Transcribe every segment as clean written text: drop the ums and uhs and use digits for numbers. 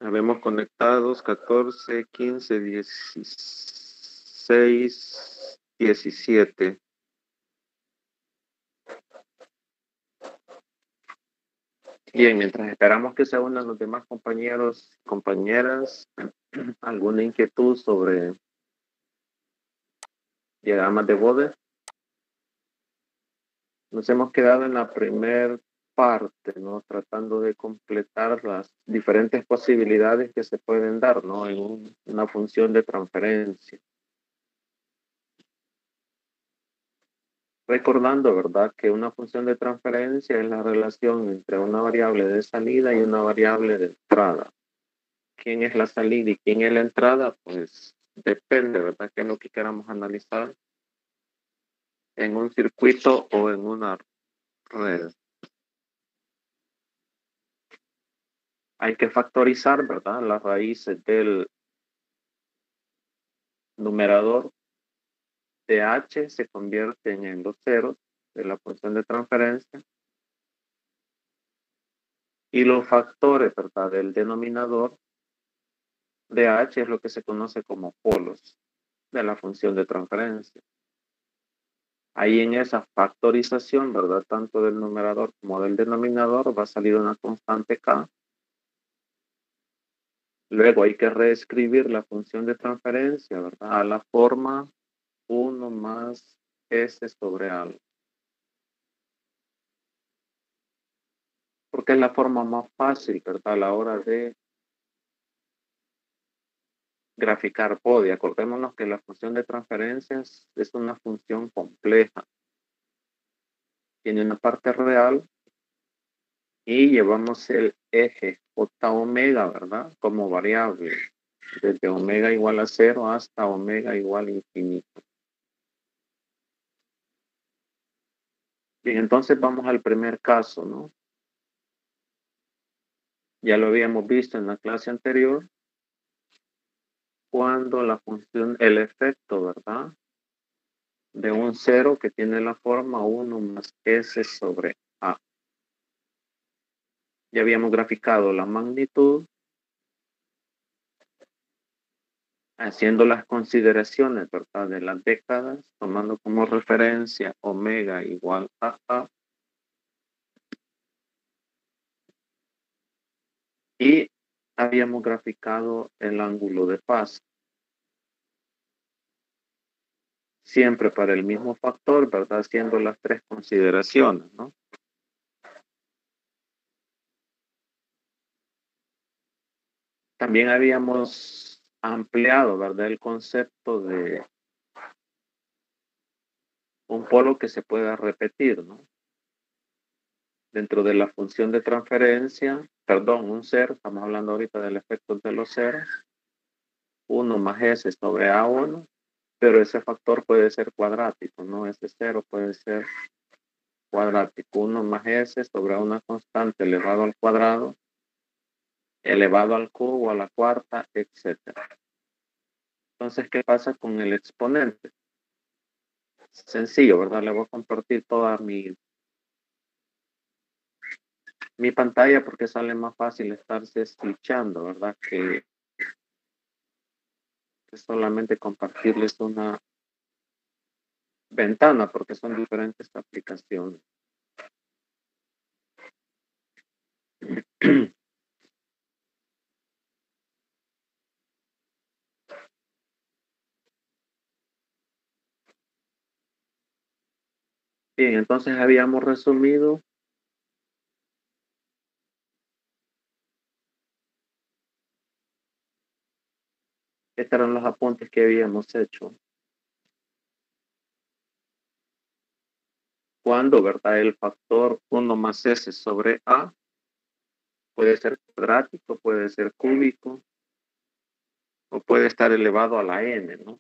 Habemos conectados 14, 15, 16, 17. Bien, mientras esperamos que se unan los demás compañeros y compañeras, ¿alguna inquietud sobre diagramas de Bode? Nos hemos quedado en la primera parte, ¿no? Tratando de completar las diferentes posibilidades que se pueden dar, ¿no? En una función de transferencia. Recordando, ¿verdad? Que una función de transferencia es la relación entre una variable de salida y una variable de entrada. ¿Quién es la salida y quién es la entrada? Pues depende, ¿verdad? ¿Qué es lo que queramos analizar en un circuito o en una red? Hay que factorizar, ¿verdad? Las raíces del numerador de h se convierten en los ceros de la función de transferencia y los factores, ¿verdad? Del denominador de h es lo que se conoce como polos de la función de transferencia. Ahí en esa factorización, ¿verdad? Tanto del numerador como del denominador va a salir una constante k. Luego hay que reescribir la función de transferencia, ¿verdad? A la forma 1 más s sobre algo. Porque es la forma más fácil, ¿verdad? A la hora de graficar Bode. Acordémonos que la función de transferencias es una función compleja. Tiene una parte real y llevamos el eje J omega, ¿verdad? Como variable. Desde omega igual a 0 hasta omega igual a infinito. Bien, entonces vamos al primer caso, ¿no? Ya lo habíamos visto en la clase anterior, cuando la función, el efecto, ¿verdad? De un cero que tiene la forma 1 más s sobre a. Ya habíamos graficado la magnitud, haciendo las consideraciones, ¿verdad? De las décadas, tomando como referencia omega igual a a. Y habíamos graficado el ángulo de fase. Siempre para el mismo factor, ¿verdad? Haciendo las tres consideraciones, ¿no? También habíamos ampliado, ¿verdad? El concepto de un polo que se pueda repetir, ¿no? Dentro de la función de transferencia, perdón, un cero, estamos hablando ahorita del efecto de los ceros, 1 más s sobre a1, pero ese factor puede ser cuadrático, ¿no? Ese cero puede ser cuadrático, 1 más s sobre una constante elevado al cuadrado, elevado al cubo, a la cuarta, etcétera. Entonces, ¿qué pasa con el exponente? Sencillo, ¿verdad? Le voy a compartir toda mi pantalla porque sale más fácil estarse switchando, ¿verdad? Que solamente compartirles una ventana porque son diferentes aplicaciones. Bien, entonces habíamos resumido estos eran los apuntes que habíamos hecho. Cuando, ¿verdad? El factor 1 más s sobre a puede ser cuadrático, puede ser cúbico o puede estar elevado a la n, ¿no?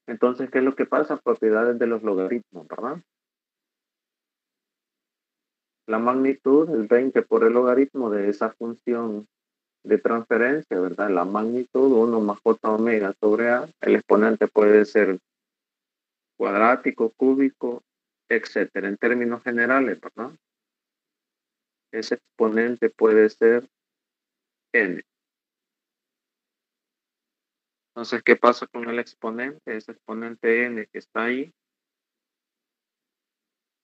Entonces, ¿qué es lo que pasa? Propiedades de los logaritmos, ¿verdad? La magnitud es 20 por el logaritmo de esa función de transferencia, ¿verdad? La magnitud 1 más j omega sobre a. El exponente puede ser cuadrático, cúbico, etcétera. En términos generales, ¿verdad? Ese exponente puede ser n. Entonces, ¿qué pasa con el exponente? Ese exponente n que está ahí,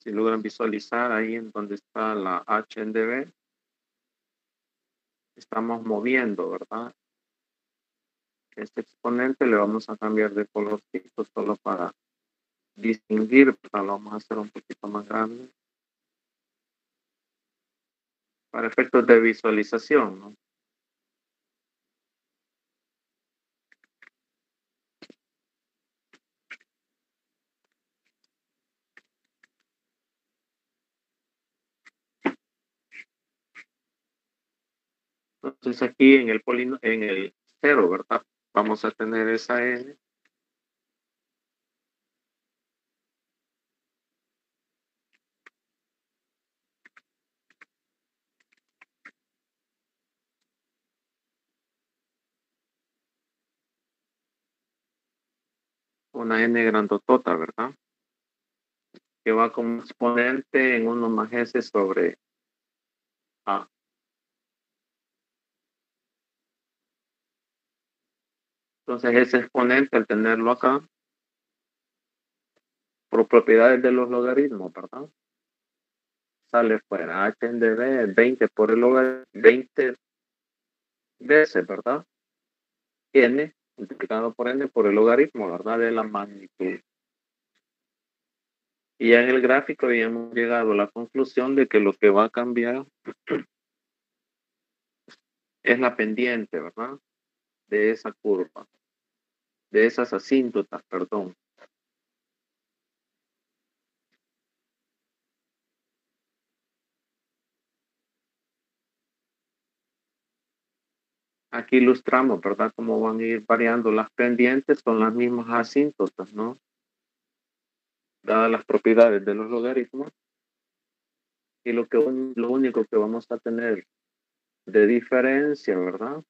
si logran visualizar ahí en donde está la h en db, estamos moviendo, ¿verdad? Este exponente le vamos a cambiar de colorcito solo para distinguir, ¿verdad? Lo vamos a hacer un poquito más grande. Para efectos de visualización, ¿no? Entonces aquí en en el cero, ¿verdad? Vamos a tener esa n. Una n grandotota, ¿verdad? Que va como exponente en 1 más s sobre a. Entonces ese exponente, al tenerlo acá, por propiedades de los logaritmos, ¿verdad? Sale fuera. H en db es 20 por el logaritmo, 20 veces, ¿verdad? N multiplicado por n por el logaritmo, ¿verdad? De la magnitud. Y ya en el gráfico ya hemos llegado a la conclusión de que lo que va a cambiar es la pendiente, ¿verdad? De esa curva, de esas asíntotas, perdón. Aquí ilustramos, ¿verdad? Cómo van a ir variando las pendientes, son las mismas asíntotas, ¿no? Dadas las propiedades de los logaritmos. Y lo único que vamos a tener de diferencia, ¿verdad?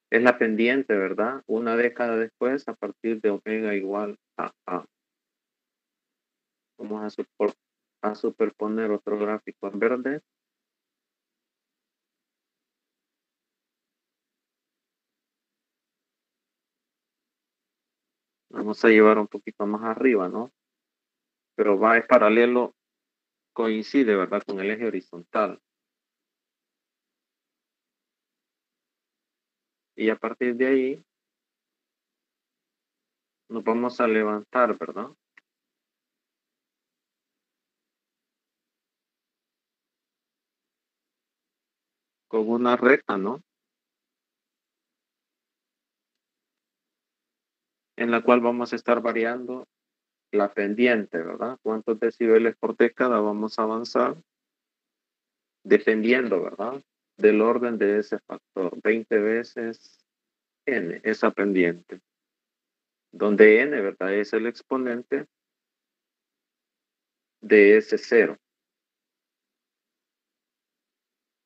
Es la pendiente, ¿verdad? Una década después, a partir de omega igual a A. Vamos a superponer otro gráfico en verde. Vamos a llevar un poquito más arriba, ¿no? Pero va en paralelo, coincide, ¿verdad? Con el eje horizontal. Y a partir de ahí, nos vamos a levantar, ¿verdad? Con una recta, ¿no? En la cual vamos a estar variando la pendiente, ¿verdad? ¿Cuántos decibeles por década vamos a avanzar? Dependiendo, ¿verdad? Del orden de ese factor. 20 veces n, esa pendiente. Donde n, ¿verdad? Es el exponente de ese cero.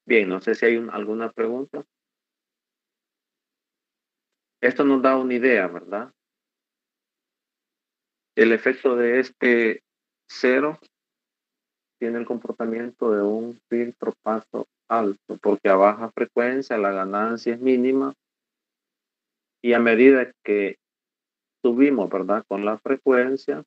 Bien, no sé si hay alguna pregunta. Esto nos da una idea, ¿verdad? El efecto de este cero tiene el comportamiento de un filtro paso alto, porque a baja frecuencia la ganancia es mínima y a medida que subimos, ¿verdad? Con la frecuencia,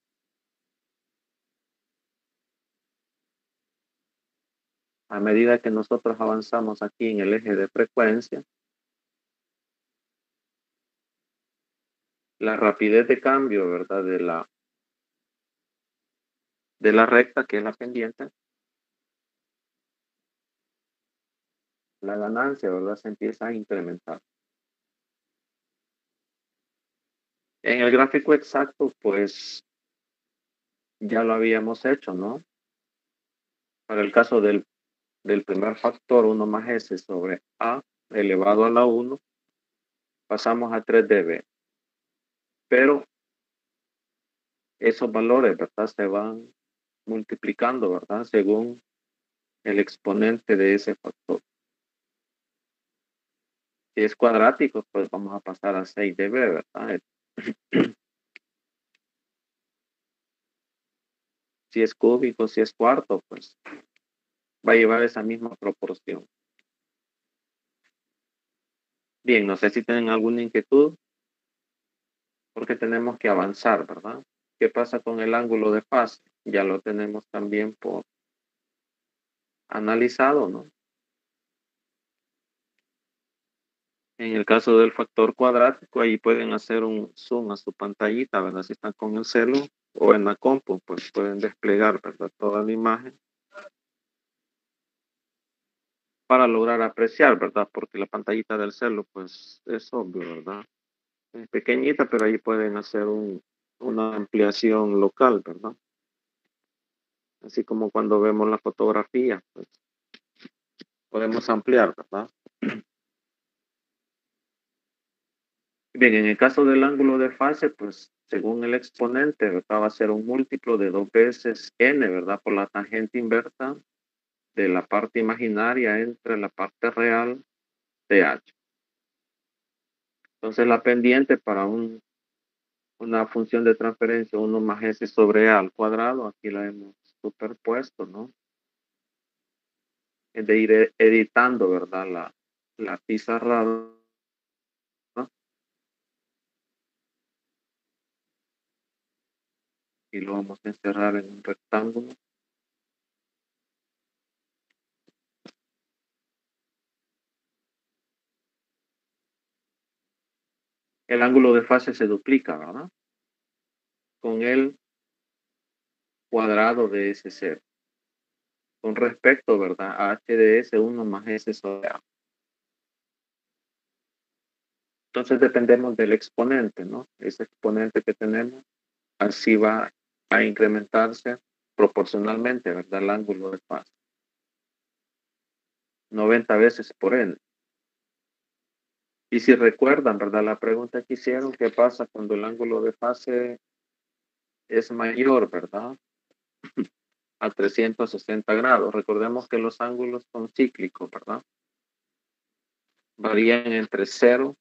a medida que nosotros avanzamos aquí en el eje de frecuencia, la rapidez de cambio, ¿verdad? De la recta, que es la pendiente, la ganancia, ¿verdad? Se empieza a incrementar. En el gráfico exacto, pues ya lo habíamos hecho, ¿no? Para el caso del primer factor, 1 más s sobre a elevado a la 1, pasamos a 3 dB. Pero esos valores, ¿verdad? Se van multiplicando, ¿verdad? Según el exponente de ese factor. Si es cuadrático, pues vamos a pasar a 6 dB, ¿verdad? Si es cúbico, si es cuarto, pues va a llevar esa misma proporción. Bien, no sé si tienen alguna inquietud, porque tenemos que avanzar, ¿verdad? ¿Qué pasa con el ángulo de fase? Ya lo tenemos también por analizado, ¿no? En el caso del factor cuadrático, ahí pueden hacer un zoom a su pantallita, ¿verdad? Si están con el celu o en la compu, pues pueden desplegar, ¿verdad? Toda la imagen para lograr apreciar, ¿verdad? Porque la pantallita del celu, pues es obvio, ¿verdad? Es pequeñita, pero ahí pueden hacer una ampliación local, ¿verdad? Así como cuando vemos la fotografía, pues podemos ampliar, ¿verdad? Bien, en el caso del ángulo de fase, pues según el exponente, ¿verdad? Va a ser un múltiplo de 2 veces n, ¿verdad? Por la tangente inversa de la parte imaginaria entre la parte real de h. Entonces la pendiente para una función de transferencia 1 más s sobre a al cuadrado, aquí la hemos superpuesto, ¿no? Es de ir editando, ¿verdad? La pizarra, ¿no? Y lo vamos a encerrar en un rectángulo. El ángulo de fase se duplica, ¿verdad? Con el cuadrado de ese cero. Con respecto, ¿verdad? A h de s1 más s sobre a. Entonces dependemos del exponente, ¿no? Ese exponente que tenemos, así va a incrementarse proporcionalmente, ¿verdad? El ángulo de fase. 90 veces por n. Y si recuerdan, ¿verdad? La pregunta que hicieron, ¿qué pasa cuando el ángulo de fase es mayor, ¿verdad? A 360 grados. Recordemos que los ángulos son cíclicos, ¿verdad? Varían entre 0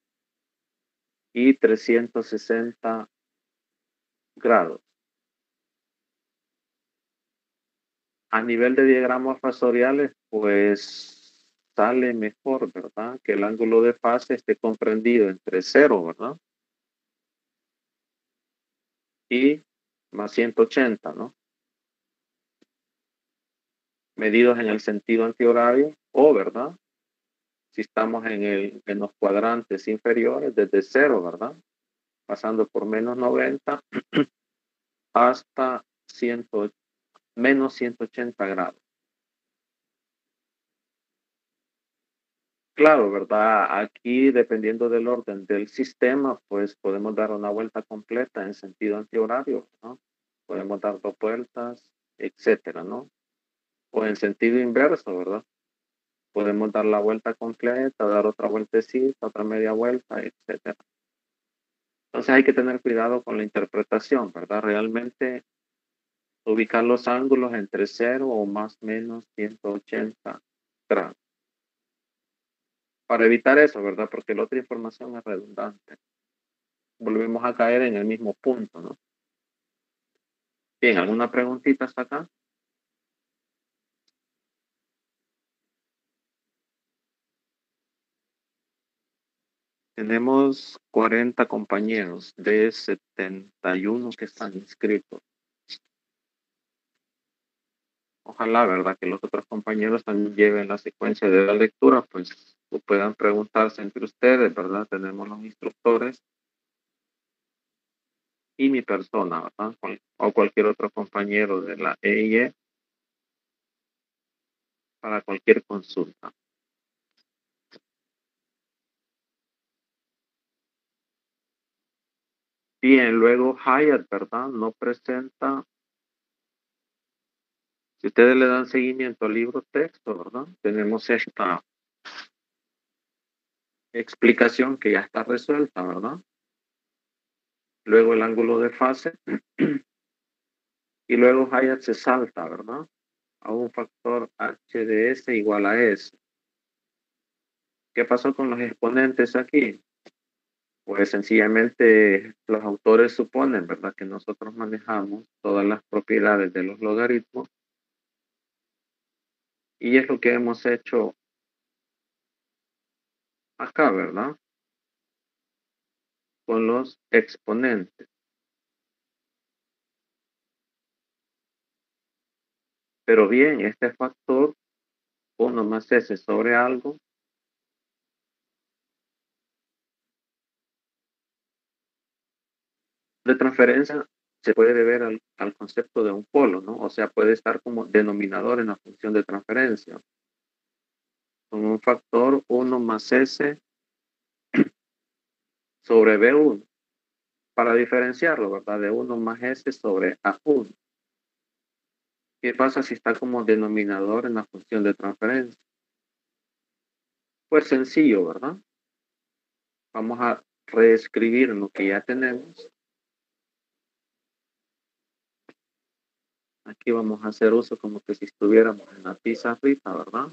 y 360 grados. A nivel de diagramas fasoriales, pues sale mejor, ¿verdad? Que el ángulo de fase esté comprendido entre 0, ¿verdad? Y más 180, ¿no? Medidos en el sentido antihorario o, ¿verdad? Si estamos en los cuadrantes inferiores, desde 0, ¿verdad? Pasando por menos 90 hasta menos 180 grados. Claro, ¿verdad? Aquí, dependiendo del orden del sistema, pues podemos dar una vuelta completa en sentido antihorario, ¿no? Podemos dar 2 vueltas, etcétera, ¿no? O en sentido inverso, ¿verdad? Podemos dar la vuelta completa, dar otra vueltecita, otra media vuelta, etcétera. Entonces hay que tener cuidado con la interpretación, ¿verdad? Realmente ubicar los ángulos entre 0 o más o menos 180 grados. Para evitar eso, ¿verdad? Porque la otra información es redundante. Volvemos a caer en el mismo punto, ¿no? Bien, ¿alguna preguntita hasta acá? Tenemos 40 compañeros de 71 que están inscritos. Ojalá, ¿verdad? Que los otros compañeros también lleven la secuencia de la lectura, pues puedan preguntarse entre ustedes, ¿verdad? Tenemos los instructores y mi persona, ¿verdad? O cualquier otro compañero de la EIE para cualquier consulta. Bien, luego Hyatt, ¿verdad? No presenta. Si ustedes le dan seguimiento al libro texto, ¿verdad? Tenemos esta explicación que ya está resuelta, ¿verdad? Luego el ángulo de fase y luego Hyatt se salta, ¿verdad? A un factor h de s igual a s. ¿Qué pasó con los exponentes aquí? Pues sencillamente los autores suponen, ¿verdad? Que nosotros manejamos todas las propiedades de los logaritmos Y es lo que hemos hecho acá, ¿verdad? Con los exponentes. Pero bien, este factor, 1 más S sobre algo, de transferencia se puede deber al concepto de un polo, ¿no? O sea, puede estar como denominador en la función de transferencia. Con un factor 1 más S sobre B1. Para diferenciarlo, ¿verdad? De 1 más S sobre A1. ¿Qué pasa si está como denominador en la función de transferencia? Pues sencillo, ¿verdad? Vamos a reescribir lo que ya tenemos. Aquí vamos a hacer uso como que si estuviéramos en la pizarrita, ¿verdad?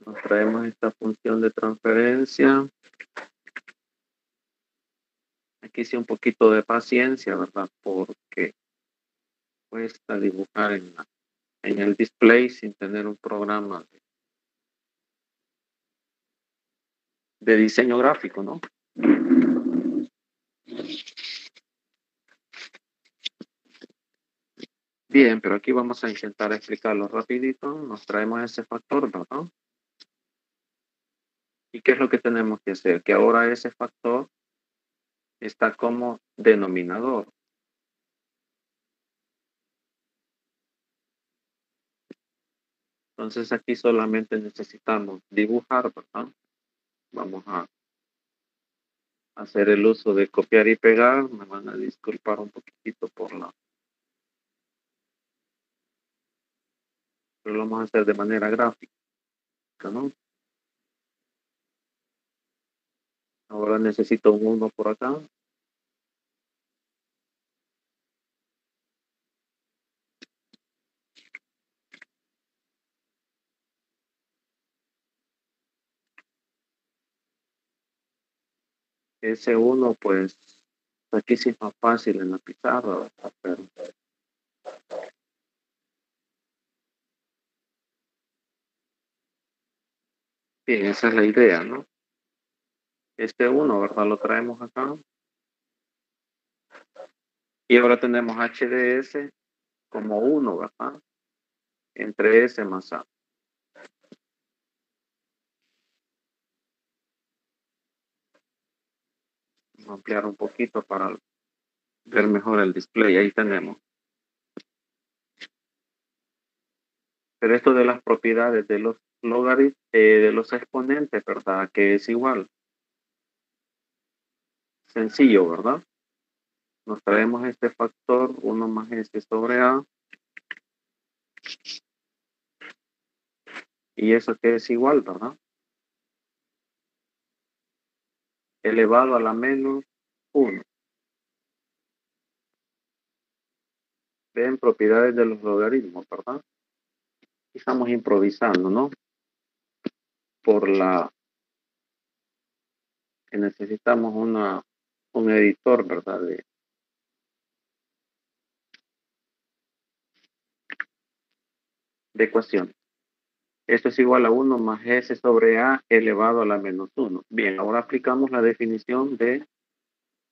Nos traemos esta función de transferencia. Aquí sí un poquito de paciencia, ¿verdad? Porque cuesta dibujar en el display sin tener un programa de diseño gráfico, ¿no? Bien, pero aquí vamos a intentar explicarlo rapidito. Nos traemos ese factor, ¿verdad? ¿Y qué es lo que tenemos que hacer? Que ahora ese factor está como denominador. Entonces aquí solamente necesitamos dibujar, ¿verdad? Vamos a hacer el uso de copiar y pegar. Me van a disculpar un poquitito pero lo vamos a hacer de manera gráfica, ¿no? Ahora necesito un 1 por acá. Ese 1, pues, aquí sí es más fácil en la pizarra, ¿verdad? Pero bien, esa es la idea, ¿no? Este 1, ¿verdad? Lo traemos acá. Y ahora tenemos h de s como 1, ¿verdad? Entre S más A. Vamos a ampliar un poquito para ver mejor el display. Ahí tenemos. Pero esto de las propiedades de los logaritmos, de los exponentes, ¿verdad? Que es igual. Sencillo, ¿verdad? Nos traemos este factor 1 más S sobre A. Y eso que es igual, ¿verdad? Elevado a la menos 1. Ven propiedades de los logaritmos, ¿verdad? Estamos improvisando, ¿no? Por la que necesitamos un editor, ¿verdad? De ecuaciones. Esto es igual a 1 más S sobre A elevado a la menos 1. Bien, ahora aplicamos la definición de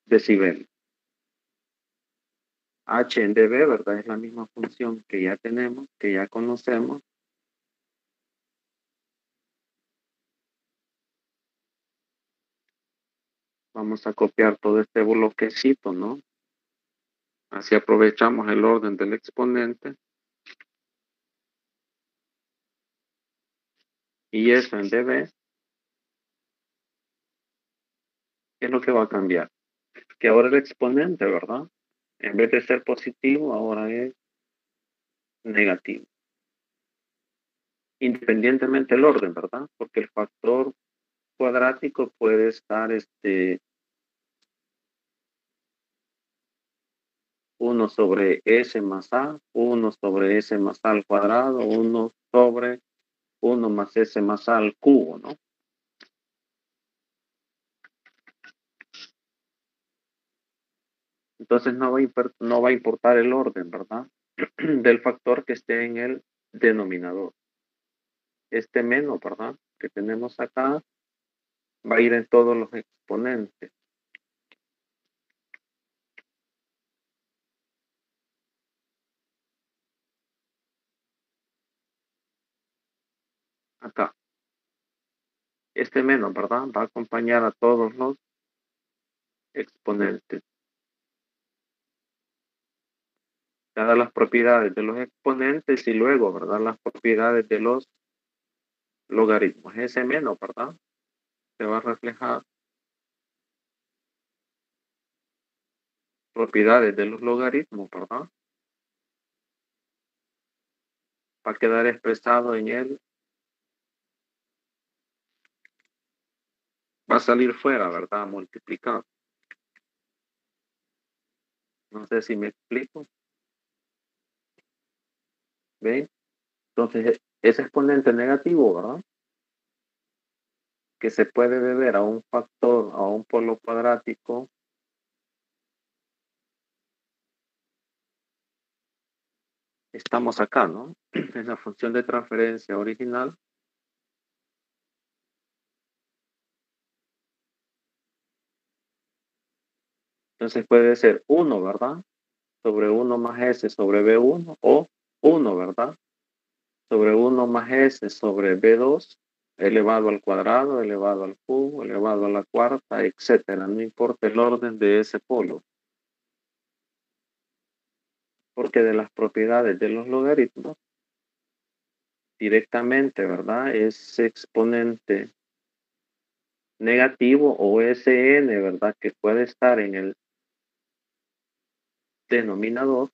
decibel. H en dB, ¿verdad? Es la misma función que ya tenemos, que ya conocemos. Vamos a copiar todo este bloquecito, ¿no? Así aprovechamos el orden del exponente. Y eso en dB, ¿qué es lo que va a cambiar? Que ahora el exponente, ¿verdad? En vez de ser positivo, ahora es negativo. Independientemente del orden, ¿verdad? Porque el factor cuadrático puede estar 1 sobre S más A, 1 sobre S más A al cuadrado, 1 sobre 1 más S más A al cubo, ¿no? Entonces no va a importar el orden, ¿verdad? Del factor que esté en el denominador. Este menos, ¿verdad? Que tenemos acá va a ir en todos los exponentes. Acá. Este menos, ¿verdad? Va a acompañar a todos los exponentes. Dadas las propiedades de los exponentes y luego, ¿verdad? Las propiedades de los logaritmos. Ese menos, ¿verdad? Se va a reflejar propiedades de los logaritmos, ¿verdad? Va a quedar expresado en él. Va a salir fuera, ¿verdad? Multiplicado. No sé si me explico. ¿Ven? Entonces, ese exponente negativo, ¿verdad? Que se puede deber a un factor, a un polo cuadrático, estamos acá, ¿no? En la función de transferencia original. Entonces puede ser 1, ¿verdad? Sobre 1 más S sobre B1 o 1, ¿verdad? Sobre 1 más S sobre B2 elevado al cuadrado, elevado al cubo, elevado a la cuarta, etcétera. No importa el orden de ese polo. Porque de las propiedades de los logaritmos, directamente, ¿verdad? Ese exponente negativo o Sn, ¿verdad? Que puede estar en el denominador.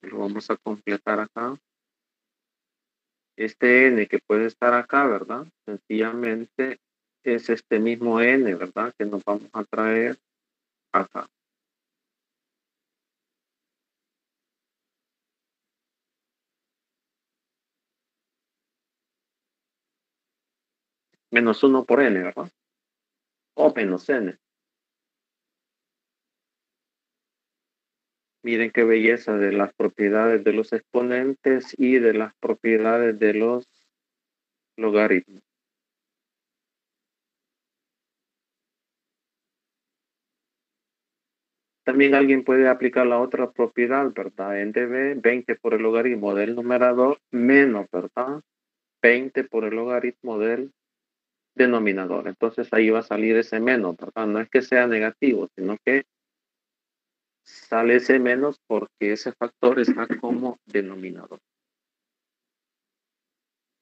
Lo vamos a completar acá. Este n que puede estar acá, ¿verdad? Sencillamente es este mismo n, ¿verdad? Que nos vamos a traer acá. Menos 1 por n, ¿verdad? O menos n. Miren qué belleza de las propiedades de los exponentes y de las propiedades de los logaritmos. También alguien puede aplicar la otra propiedad, ¿verdad? En db, 20 por el logaritmo del numerador menos, ¿verdad? 20 por el logaritmo del denominador. Entonces ahí va a salir ese menos, ¿verdad? No es que sea negativo, sino que sale ese menos porque ese factor está como denominador.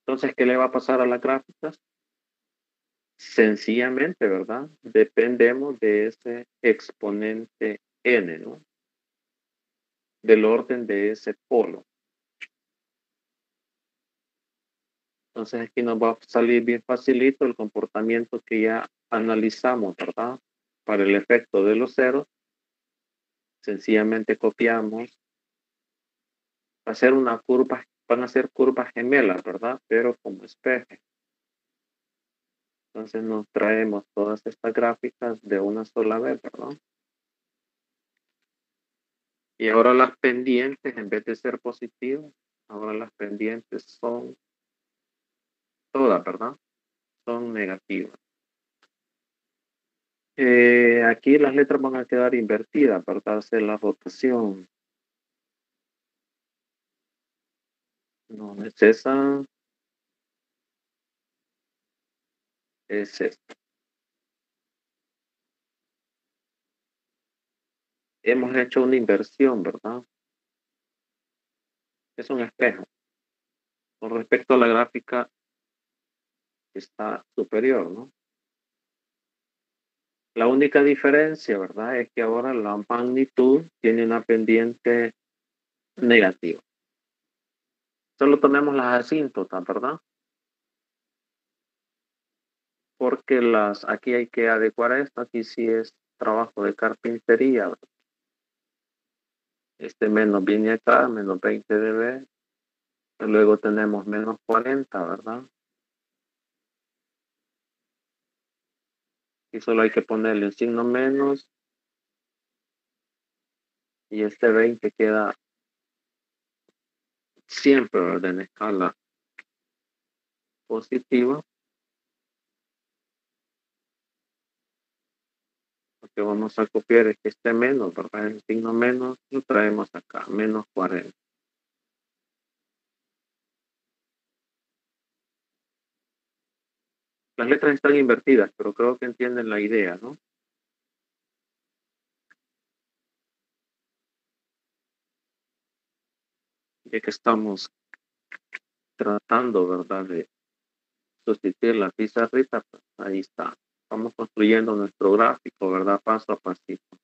Entonces, ¿qué le va a pasar a las gráficas? Sencillamente, ¿verdad? Dependemos de ese exponente n, ¿no? Del orden de ese polo. Entonces aquí nos va a salir bien facilito el comportamiento que ya analizamos, ¿verdad? Para el efecto de los ceros, sencillamente copiamos. Va a ser una curva, van a ser curvas gemelas, ¿verdad? Pero como espejo. Entonces nos traemos todas estas gráficas de una sola vez, ¿verdad? Y ahora las pendientes, en vez de ser positivas, ahora las pendientes son todas, ¿verdad? Son negativas. Aquí las letras van a quedar invertidas, ¿verdad? Hacer la rotación. No es esa, es esta. Hemos hecho una inversión, ¿verdad? Es un espejo. Con respecto a la gráfica está superior, ¿no? La única diferencia, ¿verdad? Es que ahora la magnitud tiene una pendiente negativa. Solo tenemos las asíntotas, ¿verdad? Porque aquí hay que adecuar esto. Aquí sí es trabajo de carpintería, ¿verdad? Este menos viene acá, menos 20 dB. Luego tenemos menos 40, ¿verdad? Y solo hay que ponerle un signo menos. Y este 20 queda siempre, ¿verdad? En escala positiva. Lo que vamos a copiar es que esté menos, ¿verdad? El signo menos lo traemos acá, menos 40. Las letras están invertidas, pero creo que entienden la idea, ¿no? Ya que estamos tratando, ¿verdad? De sustituir la pizarrita, pues ahí está. Vamos construyendo nuestro gráfico, ¿verdad? Paso a pasito.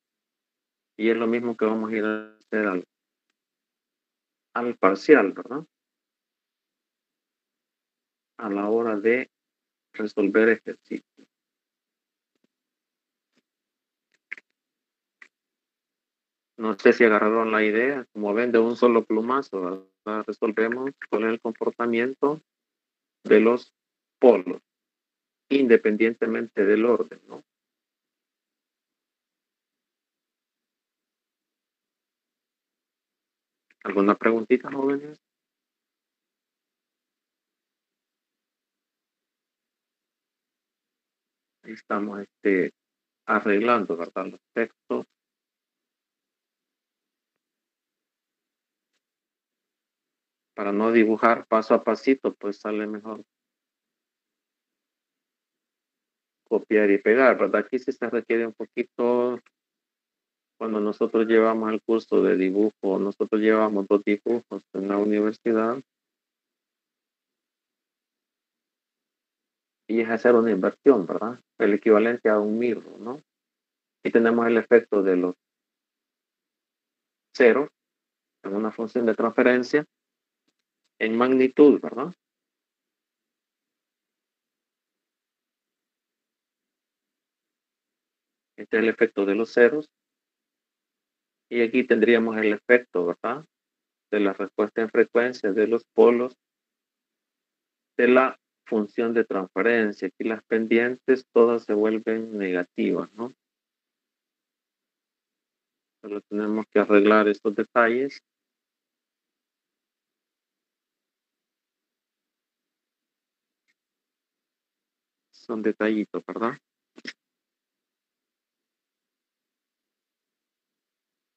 Y es lo mismo que vamos a ir a hacer al parcial, ¿verdad? A la hora de resolver ejercicio. No sé si agarraron la idea, como ven, de un solo plumazo, ¿verdad? Resolvemos cuál es el comportamiento de los polos, independientemente del orden, ¿no? ¿Alguna preguntita, jóvenes? Ahí estamos arreglando, ¿verdad? Los textos. Para no dibujar paso a pasito, pues sale mejor copiar y pegar, ¿verdad? Aquí sí se requiere un poquito, cuando nosotros llevamos el curso de dibujo, nosotros llevamos 2 dibujos en la universidad y es hacer una inversión, ¿verdad? El equivalente a un mirro, ¿no? Y tenemos el efecto de los ceros en una función de transferencia en magnitud, ¿verdad? Este es el efecto de los ceros. Y aquí tendríamos el efecto, ¿verdad? De la respuesta en frecuencia de los polos de la función de transferencia. Aquí las pendientes todas se vuelven negativas, ¿no? Solo tenemos que arreglar estos detalles. Son detallitos, ¿verdad?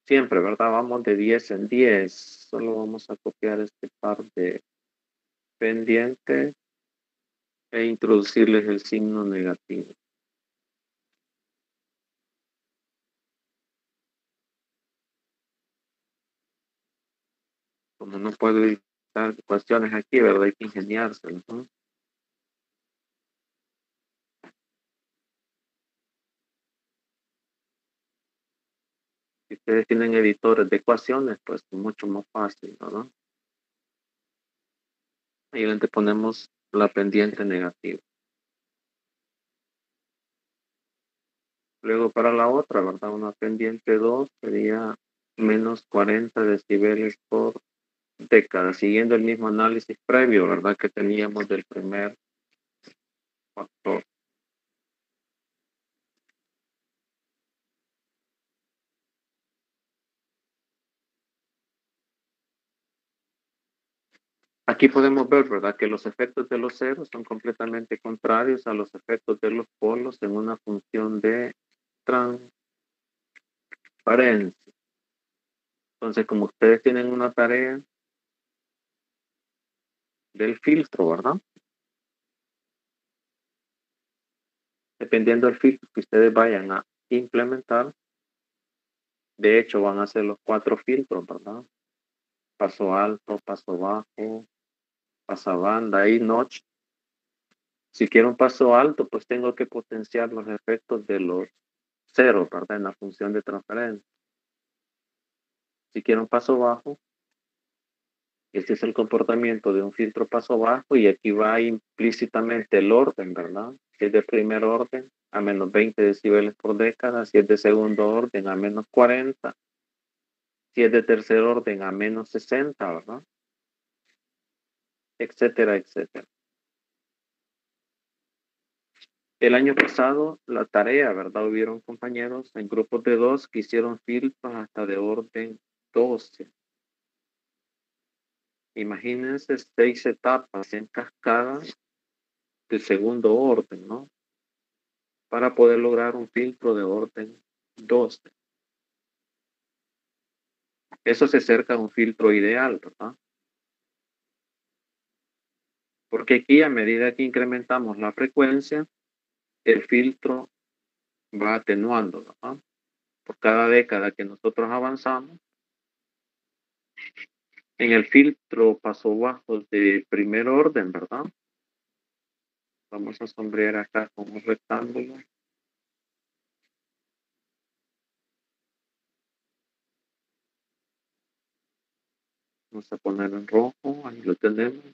Siempre, ¿verdad? Vamos de 10 en 10. Solo vamos a copiar este par de pendientes e introducirles el signo negativo. Como no puedo editar ecuaciones aquí, ¿verdad? Hay que ingeniárselas, ¿no? Si ustedes tienen editores de ecuaciones, pues mucho más fácil, ¿no? Ahí le ponemos la pendiente negativa. Luego para la otra, ¿verdad? Una pendiente 2 sería menos 40 decibeles por década, siguiendo el mismo análisis previo, ¿verdad? Que teníamos del primer factor. Aquí podemos ver, ¿verdad? Que los efectos de los ceros son completamente contrarios a los efectos de los polos en una función de transparencia. Entonces, como ustedes tienen una tarea del filtro, ¿verdad? Dependiendo del filtro que ustedes vayan a implementar, de hecho van a ser los 4 filtros, ¿verdad? Paso alto, paso bajo, pasabanda y notch. Si quiero un paso alto, pues tengo que potenciar los efectos de los ceros, ¿verdad? En la función de transferencia. Si quiero un paso bajo, este es el comportamiento de un filtro paso bajo y aquí va implícitamente el orden, ¿verdad? Si es de primer orden, a menos 20 decibeles por década. Si es de segundo orden, a menos 40. Si es de tercer orden, a menos 60, ¿verdad? Etcétera, etcétera. El año pasado, la tarea, ¿verdad? Hubieron compañeros en grupos de 2 que hicieron filtros hasta de orden 12. Imagínense 6 etapas en cascada de segundo orden, ¿no? Para poder lograr un filtro de orden 12. Eso se acerca a un filtro ideal, ¿verdad? Porque aquí a medida que incrementamos la frecuencia, el filtro va atenuando, ¿verdad? Por cada década que nosotros avanzamos, en el filtro paso bajo de primer orden, ¿verdad? Vamos a sombrear acá con un rectángulo. Vamos a poner en rojo, ahí lo tenemos.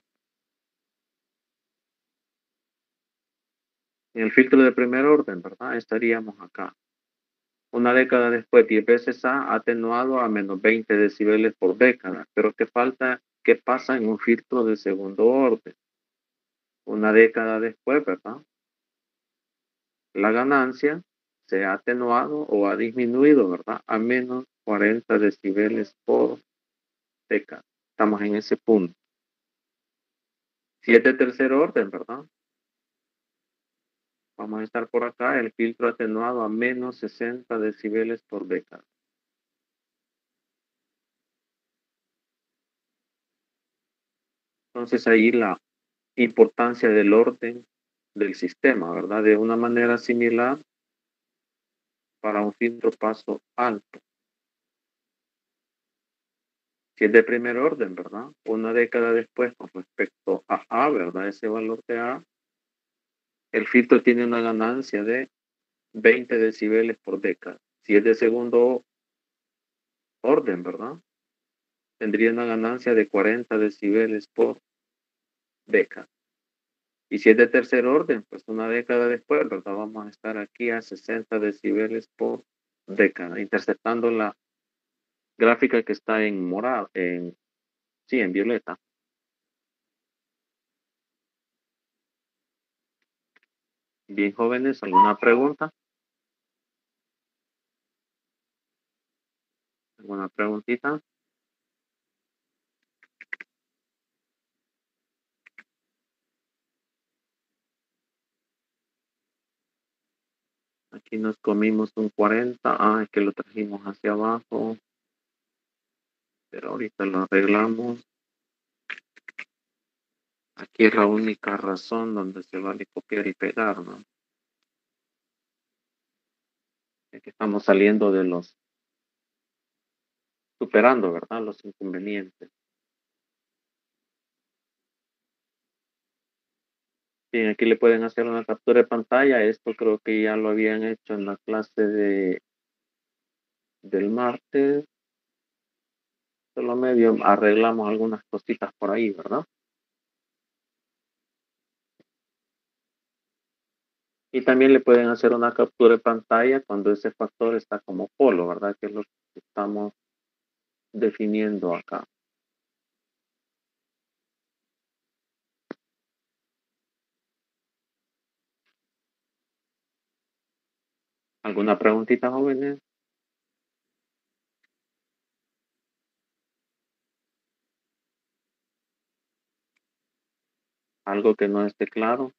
En el filtro de primer orden, ¿verdad? Estaríamos acá. Una década después, 10 veces A atenuado a menos 20 decibeles por década. Pero ¿qué falta? ¿Qué pasa en un filtro de segundo orden? Una década después, ¿verdad? La ganancia se ha atenuado o ha disminuido, ¿verdad? A menos 40 decibeles por década. Estamos en ese punto. Si es de tercer orden, ¿verdad? Vamos a estar por acá, el filtro atenuado a menos 60 decibeles por década. Entonces ahí la importancia del orden del sistema, ¿verdad? De una manera similar para un filtro paso alto. Si es de primer orden, ¿verdad? Una década después con respecto a A, ¿verdad? Ese valor de A, el filtro tiene una ganancia de 20 decibeles por década. Si es de segundo orden, ¿verdad? Tendría una ganancia de 40 decibeles por década. Y si es de tercer orden, pues una década después, ¿verdad? Vamos a estar aquí a 60 decibeles por década, interceptando la gráfica que está en morado, sí, en violeta. Bien, jóvenes, ¿alguna pregunta? ¿Alguna preguntita? Aquí nos comimos un 40. Ah, es que lo trajimos hacia abajo. Pero ahorita lo arreglamos. Aquí es la única razón donde se vale copiar y pegar, ¿no? Es que estamos saliendo de los, superando, ¿verdad? Los inconvenientes. Bien, aquí le pueden hacer una captura de pantalla. Esto creo que ya lo habían hecho en la clase del martes. Solo medio arreglamos algunas cositas por ahí, ¿verdad? Y también le pueden hacer una captura de pantalla cuando ese factor está como polo, ¿verdad? Que es lo que estamos definiendo acá. ¿Alguna preguntita, jóvenes? ¿Algo que no esté claro?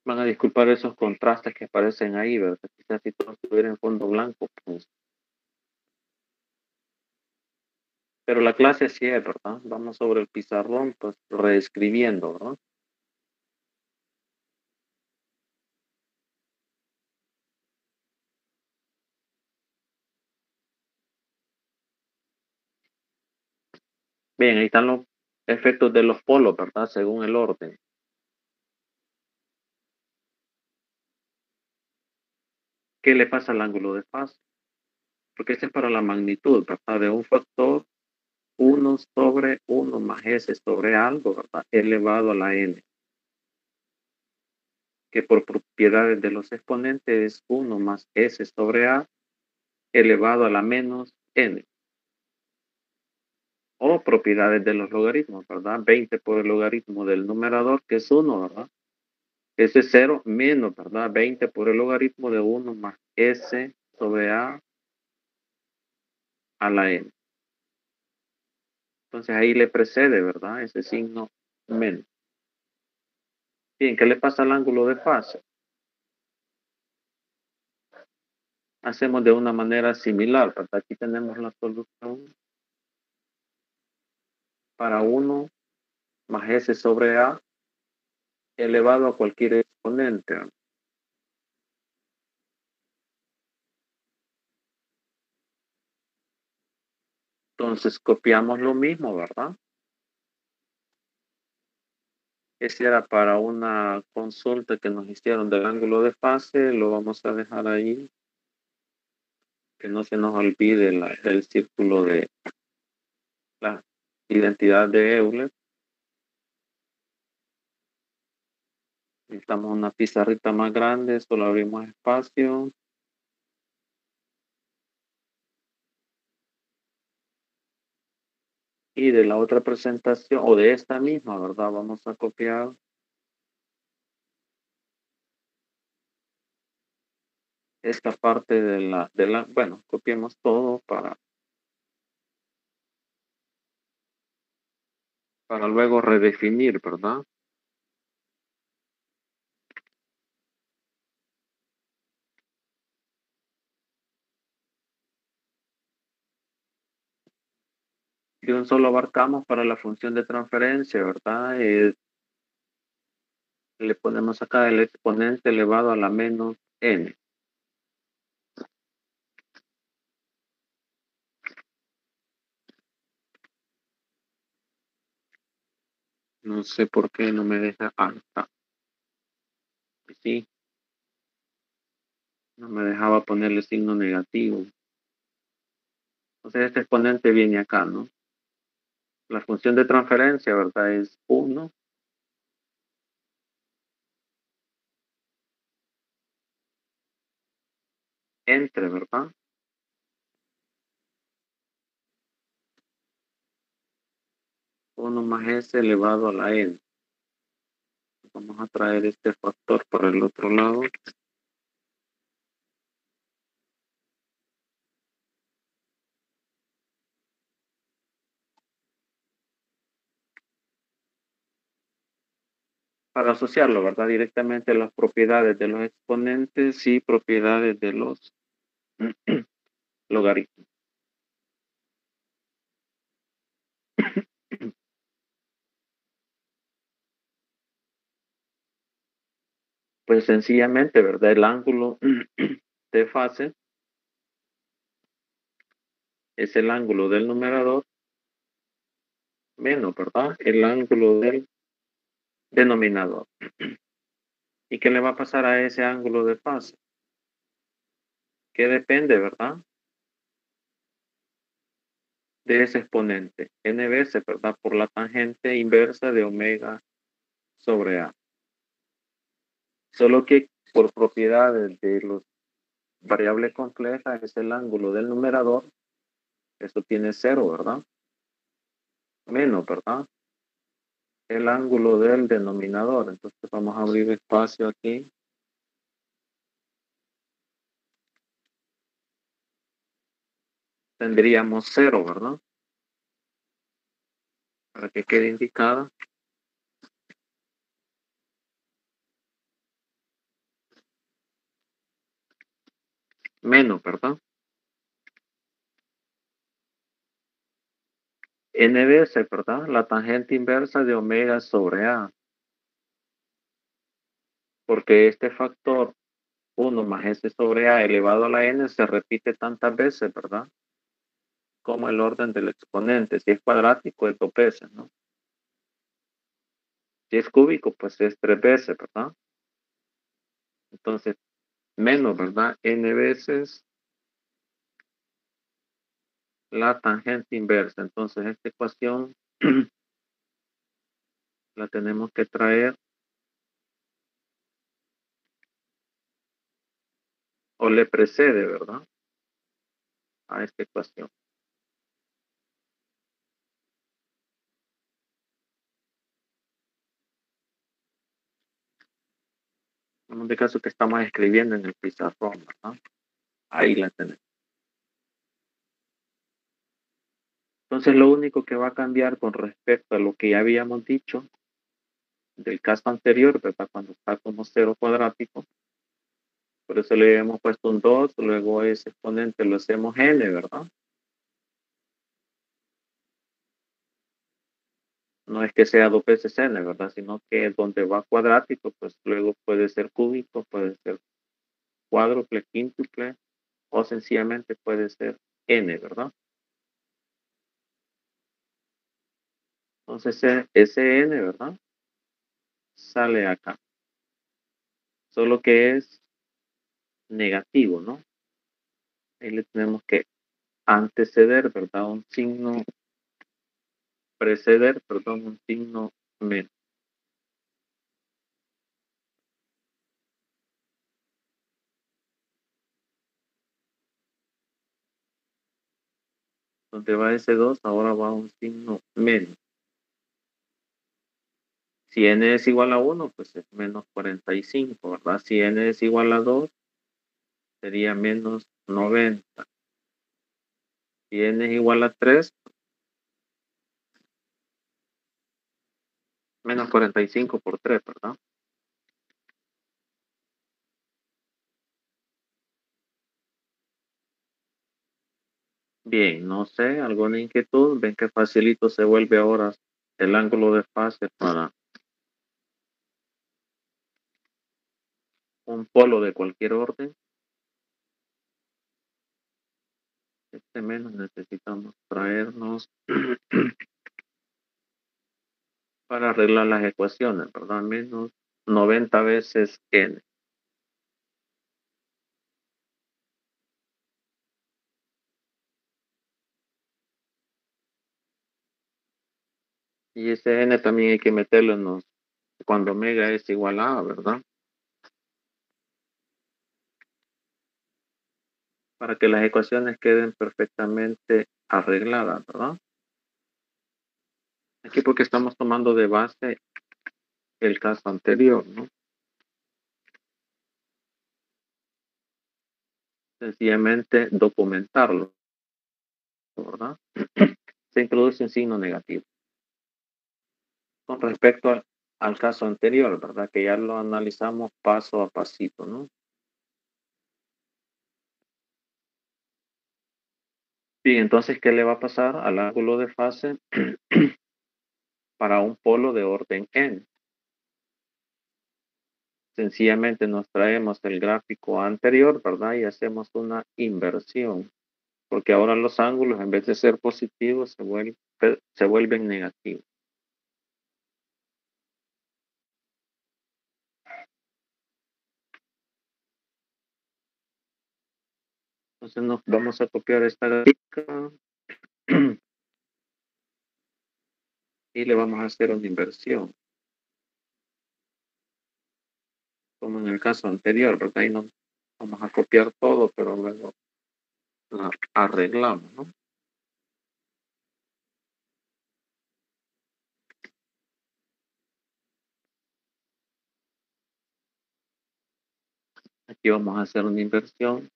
Van a disculpar esos contrastes que aparecen ahí, ¿verdad? Quizás si todo estuviera en fondo blanco, pues. Pero la clase sí es, ¿verdad? Vamos sobre el pizarrón, pues reescribiendo, ¿verdad? Bien, ahí están los efectos de los polos, ¿verdad? Según el orden. ¿Qué le pasa al ángulo de fase? Porque este es para la magnitud, ¿verdad? De un factor 1/1 más S sobre algo, ¿verdad? Elevado a la N. Que por propiedades de los exponentes es 1 más S sobre A elevado a la menos N. O propiedades de los logaritmos, ¿verdad? 20 por el logaritmo del numerador, que es 1, ¿verdad? ese es 0 menos, ¿verdad? 20 por el logaritmo de 1 más S sobre a la N. Entonces ahí le precede, ¿verdad? Ese signo menos. Bien, ¿qué le pasa al ángulo de fase? Hacemos de una manera similar, ¿verdad? Aquí tenemos la solución para 1 más S sobre A elevado a cualquier exponente. Entonces copiamos lo mismo, ¿verdad? Ese era para una consulta que nos hicieron del ángulo de fase. Lo vamos a dejar ahí. Que no se nos olvide el círculo de la identidad de Euler. Necesitamos una pizarrita más grande. Solo abrimos espacio. Y de la otra presentación, o de esta misma, ¿verdad? Vamos a copiar esta parte bueno, copiemos todo para luego redefinir, ¿verdad? De un solo abarcamos para la función de transferencia, ¿verdad? Le ponemos acá el exponente elevado a la menos n. No sé por qué no me deja. Ah, está. Sí, no me dejaba ponerle signo negativo. Entonces este exponente viene acá, ¿no? La función de transferencia, ¿verdad? Es 1 entre, ¿verdad? 1 más s elevado a la n. Vamos a traer este factor por el otro lado. Para asociarlo, ¿verdad? Directamente a las propiedades de los exponentes y propiedades de los logaritmos. Pues sencillamente, ¿verdad? El ángulo de fase es el ángulo del numerador menos, ¿verdad? El ángulo del denominador. ¿Y qué le va a pasar a ese ángulo de fase? Que depende, ¿verdad? De ese exponente. N veces, ¿verdad? Por la tangente inversa de omega sobre A. Solo que por propiedades de los variables complejas es el ángulo del numerador. Esto tiene 0, ¿verdad? Menos, ¿verdad? El ángulo del denominador. Entonces vamos a abrir espacio aquí. Tendríamos 0, ¿verdad? Para que quede indicada. Menos, ¿verdad? N veces, ¿verdad? La tangente inversa de omega sobre A. Porque este factor 1 más S sobre A elevado a la N se repite tantas veces, ¿verdad? Como el orden del exponente. Si es cuadrático, es 2 veces, ¿no? Si es cúbico, pues es 3 veces, ¿verdad? Entonces, menos, ¿verdad? N veces la tangente inversa. Entonces, esta ecuación la tenemos que traer o le precede, ¿verdad? A esta ecuación. de caso que estamos escribiendo en el pizarrón, ¿verdad? Ahí la tenemos. Entonces, lo único que va a cambiar con respecto a lo que ya habíamos dicho del caso anterior, ¿verdad? Cuando está como cero cuadrático, por eso le hemos puesto un 2, luego ese exponente lo hacemos n, ¿verdad? No es que sea dos veces n, ¿verdad? Sino que donde va cuadrático, pues luego puede ser cúbico, puede ser cuádruple, quíntuple, o sencillamente puede ser n, ¿verdad? Entonces, ese n, ¿verdad? Sale acá. Solo que es negativo, ¿no? Ahí le tenemos que anteceder, ¿verdad? Un signo, preceder, perdón, un signo menos. Donde va ese 2, ahora va un signo menos. Si n es igual a 1, pues es menos 45, ¿verdad? Si n es igual a 2, sería menos 90. Si n es igual a 3, menos 45 por 3, ¿verdad? Bien, no sé, ¿alguna inquietud? ¿Ven que facilito se vuelve ahora el ángulo de fase para un polo de cualquier orden? Este menos necesitamos traernos para arreglar las ecuaciones, ¿verdad? Menos 90 veces n. Y ese n también hay que meterlo cuando omega es igual a, ¿verdad? Para que las ecuaciones queden perfectamente arregladas, ¿verdad? Aquí porque estamos tomando de base el caso anterior, ¿no? Sencillamente documentarlo, ¿verdad? Se introduce un signo negativo. Con respecto al caso anterior, ¿verdad? Que ya lo analizamos paso a pasito, ¿no? Bien, entonces, ¿qué le va a pasar al ángulo de fase para un polo de orden n? Sencillamente nos traemos el gráfico anterior, ¿verdad? Y hacemos una inversión, porque ahora los ángulos, en vez de ser positivos, se vuelven negativos. Entonces nos vamos a copiar esta gráfica y le vamos a hacer una inversión, como en el caso anterior, ¿verdad? Ahí no vamos a copiar todo, pero luego la arreglamos, ¿no? Aquí vamos a hacer una inversión.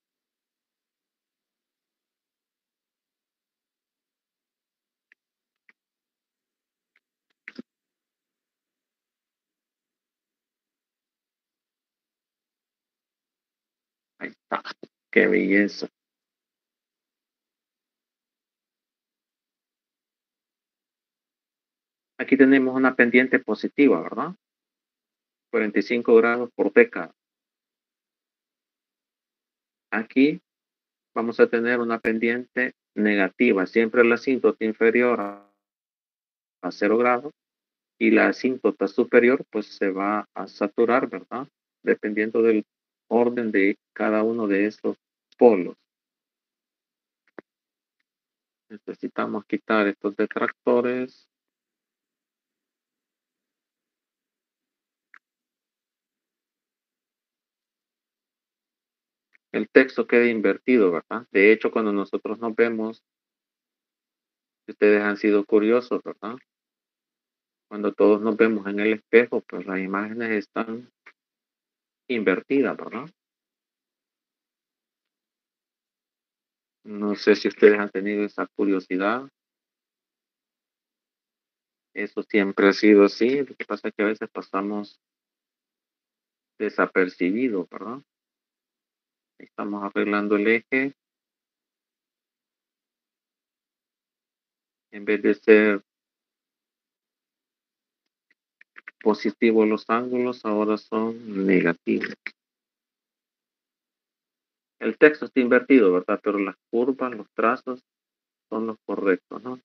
Ahí está. Qué belleza. Aquí tenemos una pendiente positiva, ¿verdad? 45 grados por década. Aquí vamos a tener una pendiente negativa. Siempre la asíntota inferior a 0 grados y la asíntota superior pues se va a saturar, ¿verdad? Dependiendo del orden de cada uno de estos polos. Necesitamos quitar estos detractores. El texto queda invertido, ¿verdad? De hecho, cuando nosotros nos vemos, ustedes han sido curiosos, ¿verdad? Cuando todos nos vemos en el espejo, pues las imágenes están invertida, ¿verdad? No sé si ustedes han tenido esa curiosidad. Eso siempre ha sido así. Lo que pasa es que a veces pasamos desapercibido, ¿verdad? Estamos arreglando el eje. En vez de ser positivos los ángulos, ahora son negativos. El texto está invertido, ¿verdad? Pero las curvas, los trazos son los correctos, ¿no?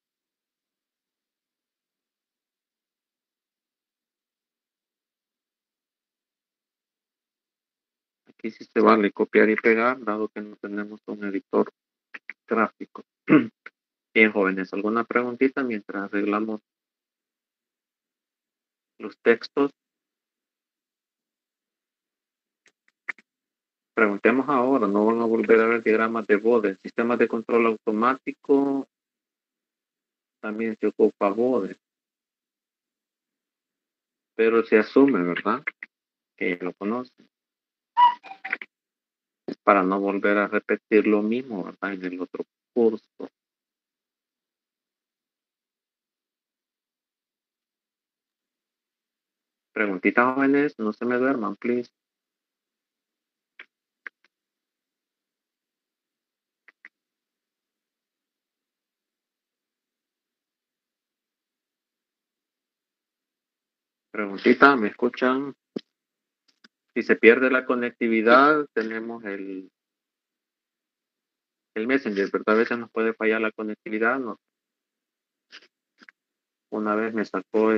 Aquí sí se vale copiar y pegar, dado que no tenemos un editor gráfico. Bien, jóvenes, ¿alguna preguntita mientras arreglamos los textos? Preguntemos ahora, no van a volver a ver diagramas de Bode. Sistemas de control automático también se ocupa Bode, pero se asume, ¿verdad? Que lo conocen, para no volver a repetir lo mismo, ¿verdad? En el otro curso. Preguntitas jóvenes, no se me duerman, please. Preguntita, ¿me escuchan? Si se pierde la conectividad, tenemos el Messenger, ¿verdad? A veces nos puede fallar la conectividad, ¿no? Una vez me sacó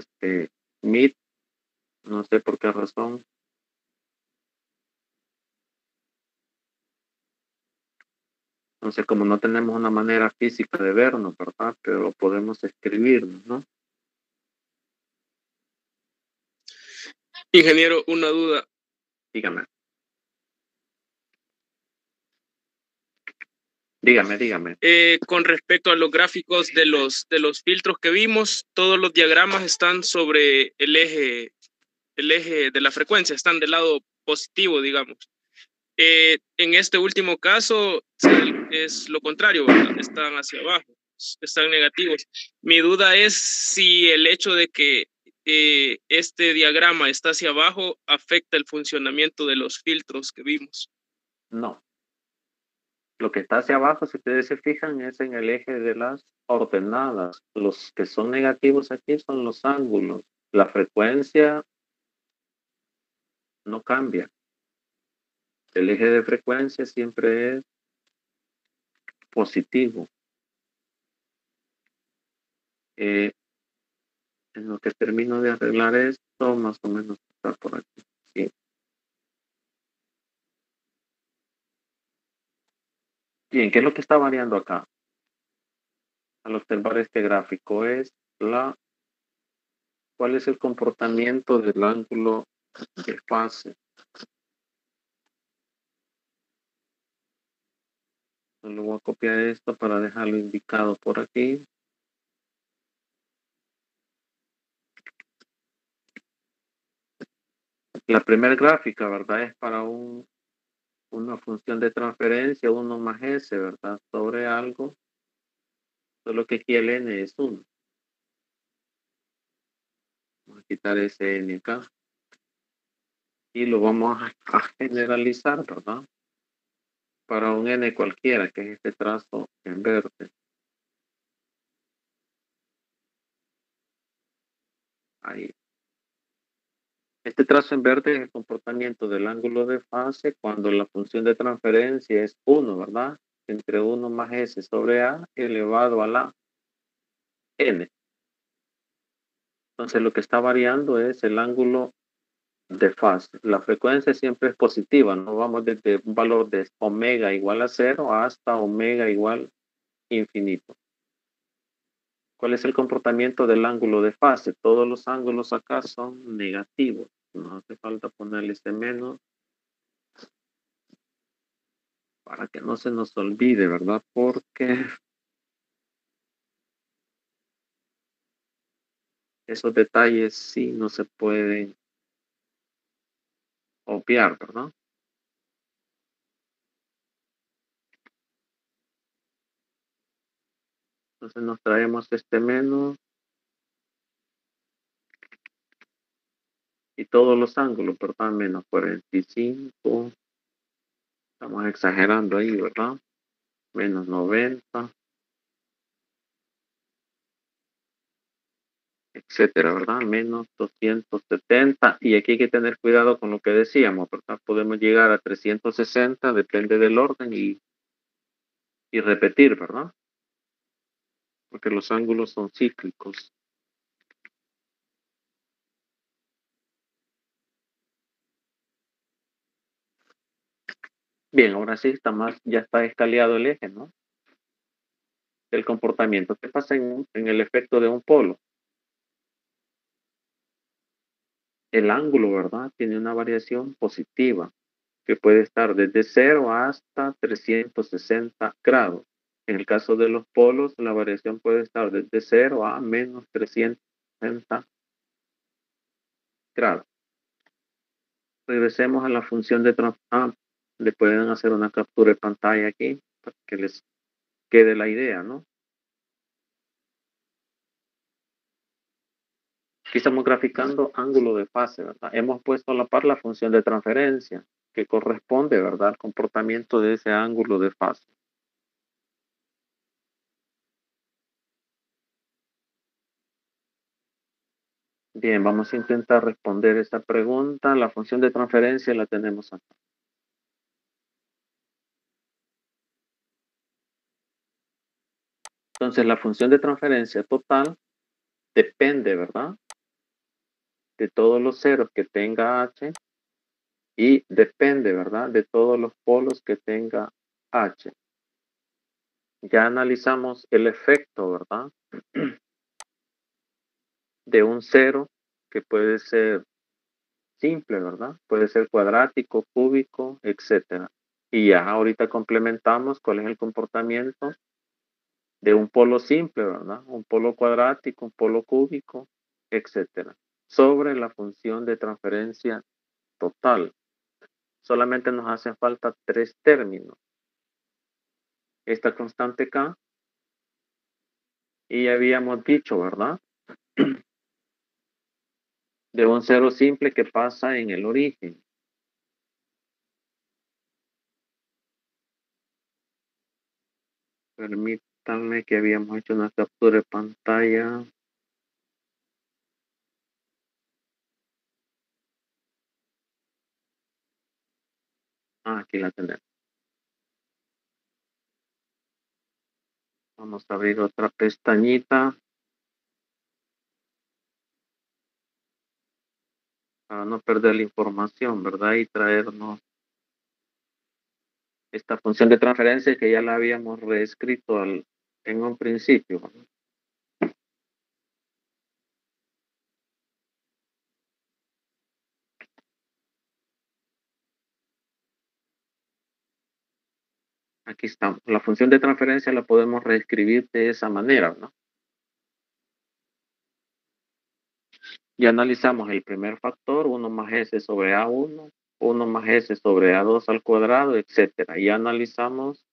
Meet, no sé por qué razón. Entonces, como no tenemos una manera física de vernos, ¿verdad? Pero podemos escribirnos, ¿no? Ingeniero, una duda. Dígame. Dígame. Con respecto a los gráficos de los filtros que vimos, todos los diagramas están sobre el eje de la frecuencia, están del lado positivo, digamos. En este último caso es lo contrario, ¿verdad? Están hacia abajo, están negativos. Mi duda es si el hecho de que este diagrama está hacia abajo afecta el funcionamiento de los filtros que vimos. No. Lo que está hacia abajo, si ustedes se fijan, es en el eje de las ordenadas. Los que son negativos aquí son los ángulos. La frecuencia no cambia. El eje de frecuencia siempre es positivo. En lo que termino de arreglar esto, más o menos está por aquí. Sí. Bien, ¿qué es lo que está variando acá? Al observar este gráfico es cuál es el comportamiento del ángulo de fase. Solo voy a copiar esto para dejarlo indicado por aquí. La primera gráfica, ¿verdad? Es para una función de transferencia, 1 más S, ¿verdad? Sobre algo. Solo que aquí el N es 1. Vamos a quitar ese N acá. Y lo vamos a generalizar, ¿verdad? Para un N cualquiera, que es este trazo en verde. Ahí. Este trazo en verde es el comportamiento del ángulo de fase cuando la función de transferencia es 1, ¿verdad? Entre 1 más S sobre A elevado a la N. Entonces lo que está variando es el ángulo de fase. La frecuencia siempre es positiva, no vamos desde un valor de omega igual a 0 hasta omega igual infinito. ¿Cuál es el comportamiento del ángulo de fase? Todos los ángulos acá son negativos. No hace falta ponerle este menos para que no se nos olvide, ¿verdad? Porque esos detalles sí no se pueden obviar, ¿verdad? Entonces nos traemos este menos y todos los ángulos, ¿verdad? Menos 45. Estamos exagerando ahí, ¿verdad? Menos 90, etcétera, ¿verdad? Menos 270. Y aquí hay que tener cuidado con lo que decíamos, ¿verdad? Podemos llegar a 360, depende del orden y repetir, ¿verdad? Porque los ángulos son cíclicos. Bien, ahora sí ya está escaleado el eje, ¿no? El comportamiento. ¿Qué pasa en el efecto de un polo? El ángulo, ¿verdad? Tiene una variación positiva que puede estar desde 0 hasta 360 grados. En el caso de los polos, la variación puede estar desde 0 a menos 360 grados. Regresemos a la función de transformación. Le pueden hacer una captura de pantalla aquí para que les quede la idea, ¿no? Aquí estamos graficando ángulo de fase, ¿verdad? Hemos puesto a la par la función de transferencia que corresponde, ¿verdad?, al comportamiento de ese ángulo de fase. Bien, vamos a intentar responder esta pregunta. La función de transferencia la tenemos acá. Entonces, la función de transferencia total depende, ¿verdad?, de todos los ceros que tenga H y depende, ¿verdad?, de todos los polos que tenga H. Ya analizamos el efecto, ¿verdad?, de un cero que puede ser simple, ¿verdad? Puede ser cuadrático, cúbico, etcétera. Y ya ahorita complementamos cuál es el comportamiento de un polo simple, ¿verdad? Un polo cuadrático, un polo cúbico, etcétera. Sobre la función de transferencia total. Solamente nos hacen falta 3 términos. Esta constante K. Y habíamos dicho, ¿verdad?, de un cero simple que pasa en el origen. Permítanme que habíamos hecho una captura de pantalla. Aquí la tenemos. Vamos a abrir otra pestañita para no perder la información, ¿verdad? Y traernos esta función de transferencia que ya la habíamos reescrito en un principio, ¿verdad? Aquí estamos. La función de transferencia la podemos reescribir de esa manera, ¿no? Ya analizamos el primer factor, 1 más S sobre A1, 1 más S sobre A2 al cuadrado, etcétera. Y analizamos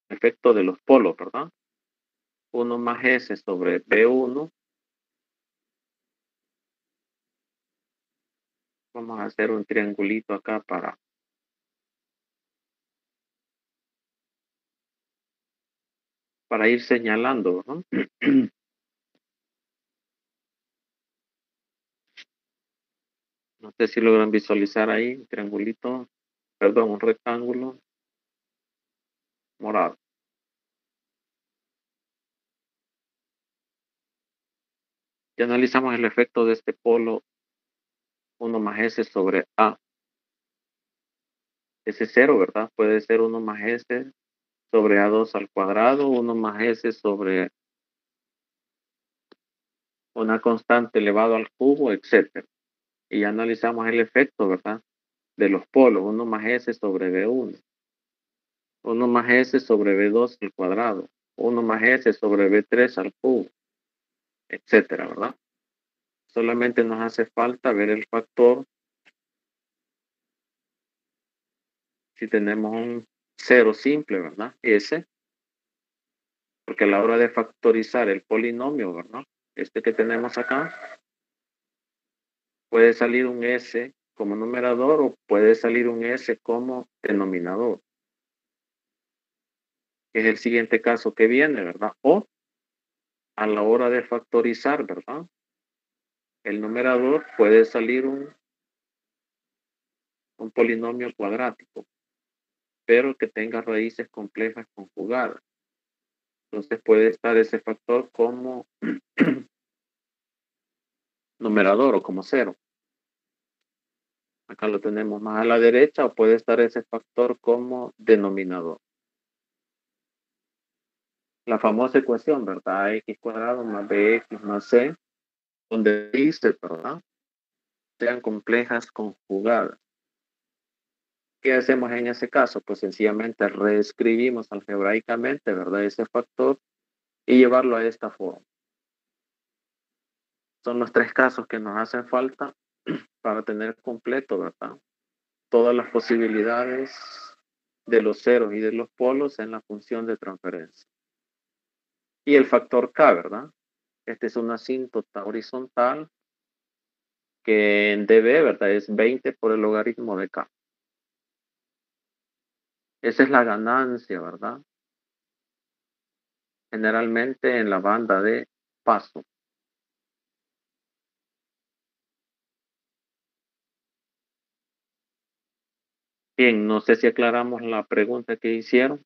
el efecto de los polos, ¿verdad? 1 más S sobre B1. Vamos a hacer un triangulito acá para ir señalando, ¿no? No sé si logran visualizar ahí un triangulito, perdón, un rectángulo morado. Ya analizamos el efecto de este polo 1 más S sobre A. Ese cero, ¿verdad? Puede ser 1 más S sobre A2 al cuadrado, 1 más S sobre una constante elevado al cubo, etcétera. Y ya analizamos el efecto, ¿verdad?, de los polos, 1 más S sobre B1, 1 más S sobre B2 al cuadrado, 1 más S sobre B3 al cubo, etcétera, ¿verdad? Solamente nos hace falta ver el factor si tenemos un cero simple, ¿verdad? S, porque a la hora de factorizar el polinomio, ¿verdad? Este que tenemos acá, puede salir un S como numerador o puede salir un S como denominador. Es el siguiente caso que viene, ¿verdad? O a la hora de factorizar, ¿verdad? El numerador puede salir un polinomio cuadrático, pero que tenga raíces complejas conjugadas. Entonces puede estar ese factor como numerador o como cero. Acá lo tenemos más a la derecha, o puede estar ese factor como denominador. La famosa ecuación, ¿verdad? X cuadrado más BX más C, donde dice, ¿verdad? Sean complejas conjugadas. ¿Qué hacemos en ese caso? Pues sencillamente reescribimos algebraicamente, ¿verdad? Ese factor y llevarlo a esta forma. Son los tres casos que nos hacen falta para tener completo, ¿verdad? Todas las posibilidades de los ceros y de los polos en la función de transferencia. Y el factor K, ¿verdad? Este es una asíntota horizontal que en dB, ¿verdad? Es 20 por el logaritmo de K. Esa es la ganancia, ¿verdad? Generalmente en la banda de paso. Bien, no sé si aclaramos la pregunta que hicieron.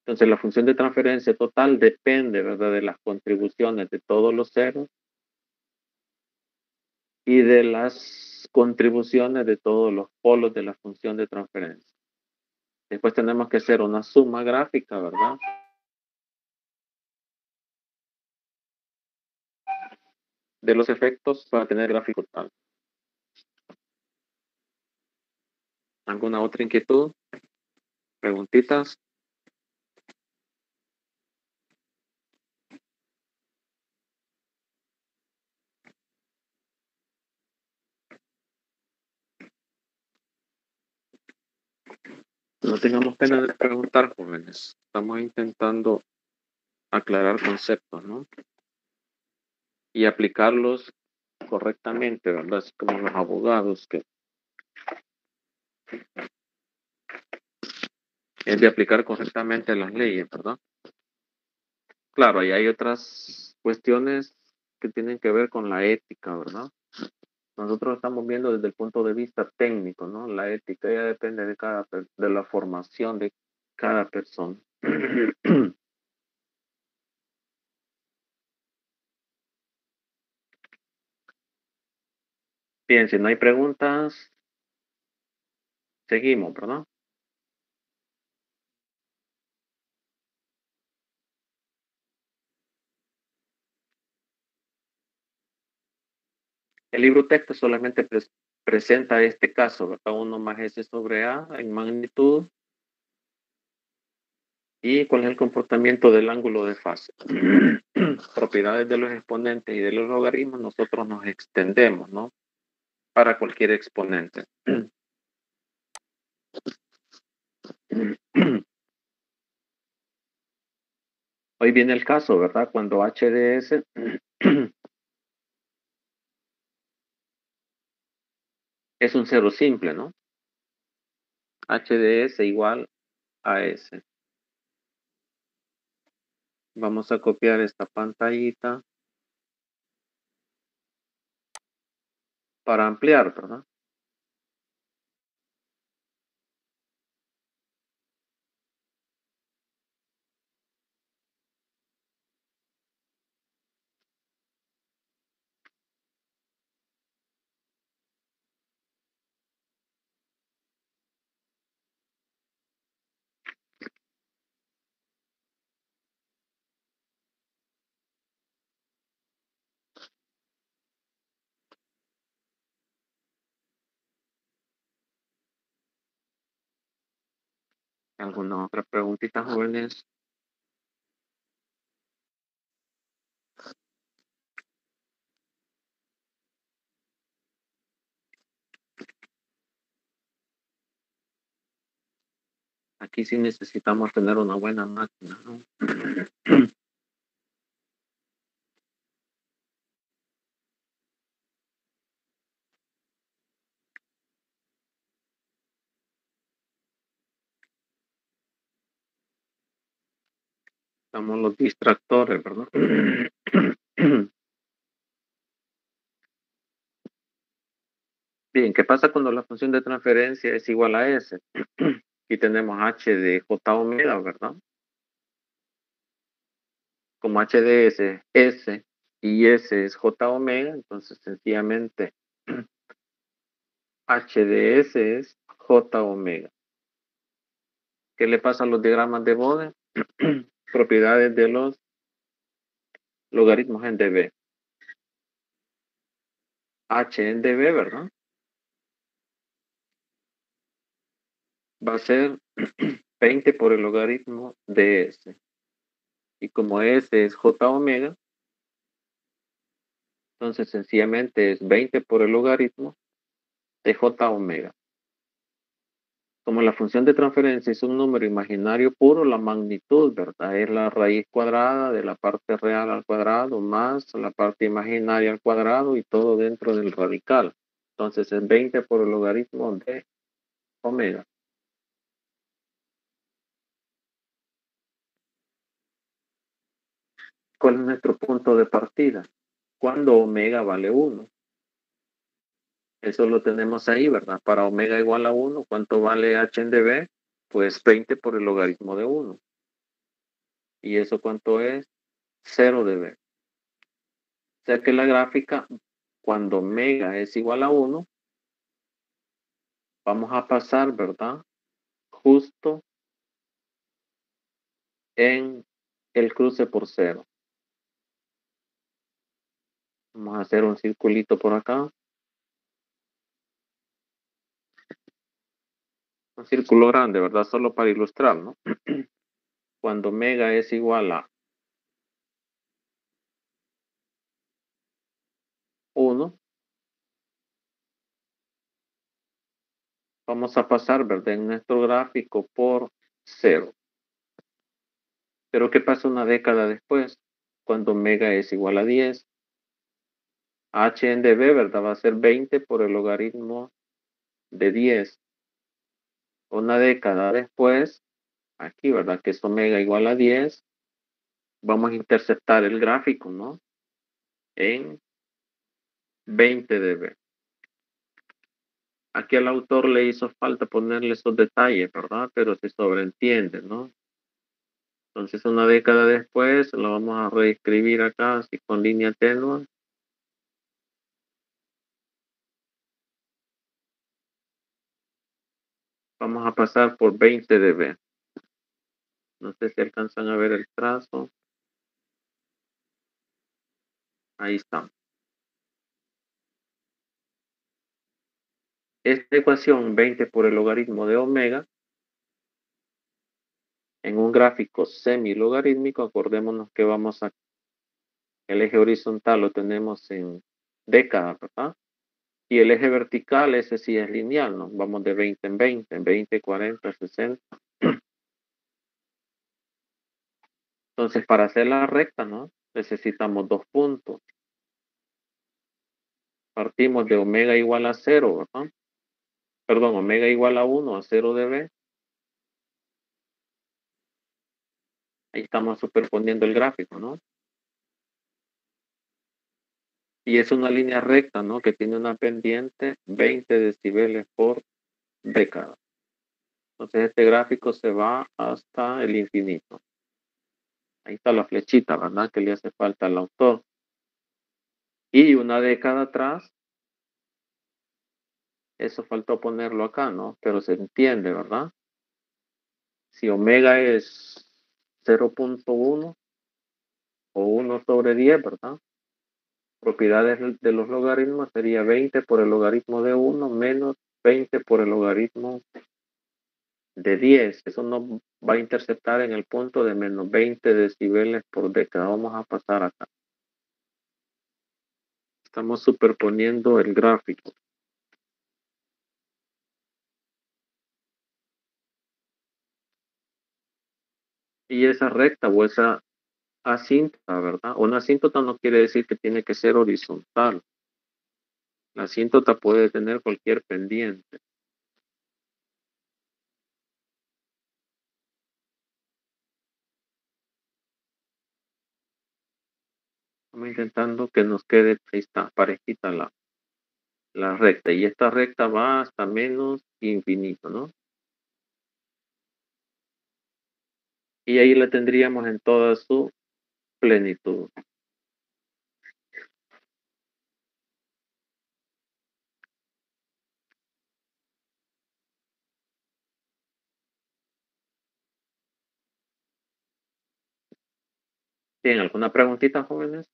Entonces, la función de transferencia total depende, ¿verdad?, de las contribuciones de todos los ceros y de las contribuciones de todos los polos de la función de transferencia. Después tenemos que hacer una suma gráfica, ¿verdad? De los efectos para tener gráfico total. ¿Alguna otra inquietud? ¿Preguntitas? No tengamos pena de preguntar, jóvenes. Estamos intentando aclarar conceptos, ¿no? Y aplicarlos correctamente, ¿verdad? Así como los abogados que es de aplicar correctamente las leyes, ¿verdad? Claro, y hay otras cuestiones que tienen que ver con la ética, ¿verdad? Nosotros estamos viendo desde el punto de vista técnico, ¿no? La ética ya depende de la formación de cada persona. Bien, si no hay preguntas, seguimos, ¿verdad? El libro texto solamente presenta este caso, ¿verdad? 1 más S sobre A en magnitud. ¿Y cuál es el comportamiento del ángulo de fase? Propiedades de los exponentes y de los logaritmos, nosotros nos extendemos, ¿no? Para cualquier exponente. Hoy viene el caso, ¿verdad? Cuando h de s es un cero simple, ¿no? H de s igual a s. Vamos a copiar esta pantallita para ampliar, ¿verdad? ¿Alguna otra preguntita, jóvenes? Aquí sí necesitamos tener una buena máquina, ¿no? Estamos los distractores, ¿verdad? Bien, ¿qué pasa cuando la función de transferencia es igual a S? Aquí tenemos H de J omega, ¿verdad? Como H de S, S y S es J omega, entonces sencillamente H de S es J omega. ¿Qué le pasa a los diagramas de Bode? Propiedades de los logaritmos en dB. H en dB, ¿verdad? Va a ser 20 por el logaritmo de S. Y como S es J omega, entonces sencillamente es 20 por el logaritmo de J omega. Como la función de transferencia es un número imaginario puro, la magnitud, ¿verdad? Es la raíz cuadrada de la parte real al cuadrado más la parte imaginaria al cuadrado y todo dentro del radical. Entonces es 20 por el logaritmo de omega. ¿Cuál es nuestro punto de partida? Cuando omega vale 1. Eso lo tenemos ahí, ¿verdad? Para omega igual a 1, ¿cuánto vale h en dB? Pues 20 por el logaritmo de 1. ¿Y eso cuánto es? 0 dB. O sea que la gráfica, cuando omega es igual a 1, vamos a pasar, ¿verdad? Justo en el cruce por 0. Vamos a hacer un circulito por acá. Un círculo grande, ¿verdad? Solo para ilustrar, ¿no? Cuando omega es igual a 1, vamos a pasar, ¿verdad? En nuestro gráfico por 0. Pero ¿qué pasa una década después? Cuando omega es igual a 10. H en dB, ¿verdad? Va a ser 20 por el logaritmo de 10. Una década después, aquí, ¿verdad? Que es omega igual a 10. Vamos a interceptar el gráfico, ¿no? En 20 dB. Aquí al autor le hizo falta ponerle esos detalles, ¿verdad? Pero se sobreentiende, ¿no? Entonces, una década después, lo vamos a reescribir acá, así con línea tenue. Vamos a pasar por 20 dB. No sé si alcanzan a ver el trazo. Ahí está. Esta ecuación, 20 por el logaritmo de omega, en un gráfico semilogarítmico, acordémonos que el eje horizontal lo tenemos en décadas, ¿verdad? Y el eje vertical, ese sí es lineal, ¿no? Vamos de 20 en 20, en 20, 40, 60. Entonces, para hacer la recta, ¿no? Necesitamos 2 puntos. Partimos de omega igual a 0, ¿verdad? Perdón, omega igual a 1 a 0 dB. Ahí estamos superponiendo el gráfico, ¿no? Y es una línea recta, ¿no? Que tiene una pendiente 20 decibeles por década. Entonces, este gráfico se va hasta el infinito. Ahí está la flechita, ¿verdad? Que le hace falta al autor. Y una década atrás, eso faltó ponerlo acá, ¿no? Pero se entiende, ¿verdad? Si omega es 0.1 o 1 sobre 10, ¿verdad? Propiedades de los logaritmos sería 20 por el logaritmo de 1 menos 20 por el logaritmo de 10. Eso nos va a interceptar en el punto de menos 20 decibeles por década. Vamos a pasar acá. Estamos superponiendo el gráfico. Y esa recta o esa asíntota, ¿verdad? Una asíntota no quiere decir que tiene que ser horizontal. La asíntota puede tener cualquier pendiente. Estamos intentando que nos quede, ahí está, parejita la recta. Y esta recta va hasta menos infinito, ¿no? Y ahí la tendríamos en toda su plenitud. ¿Tienen alguna preguntita, jóvenes?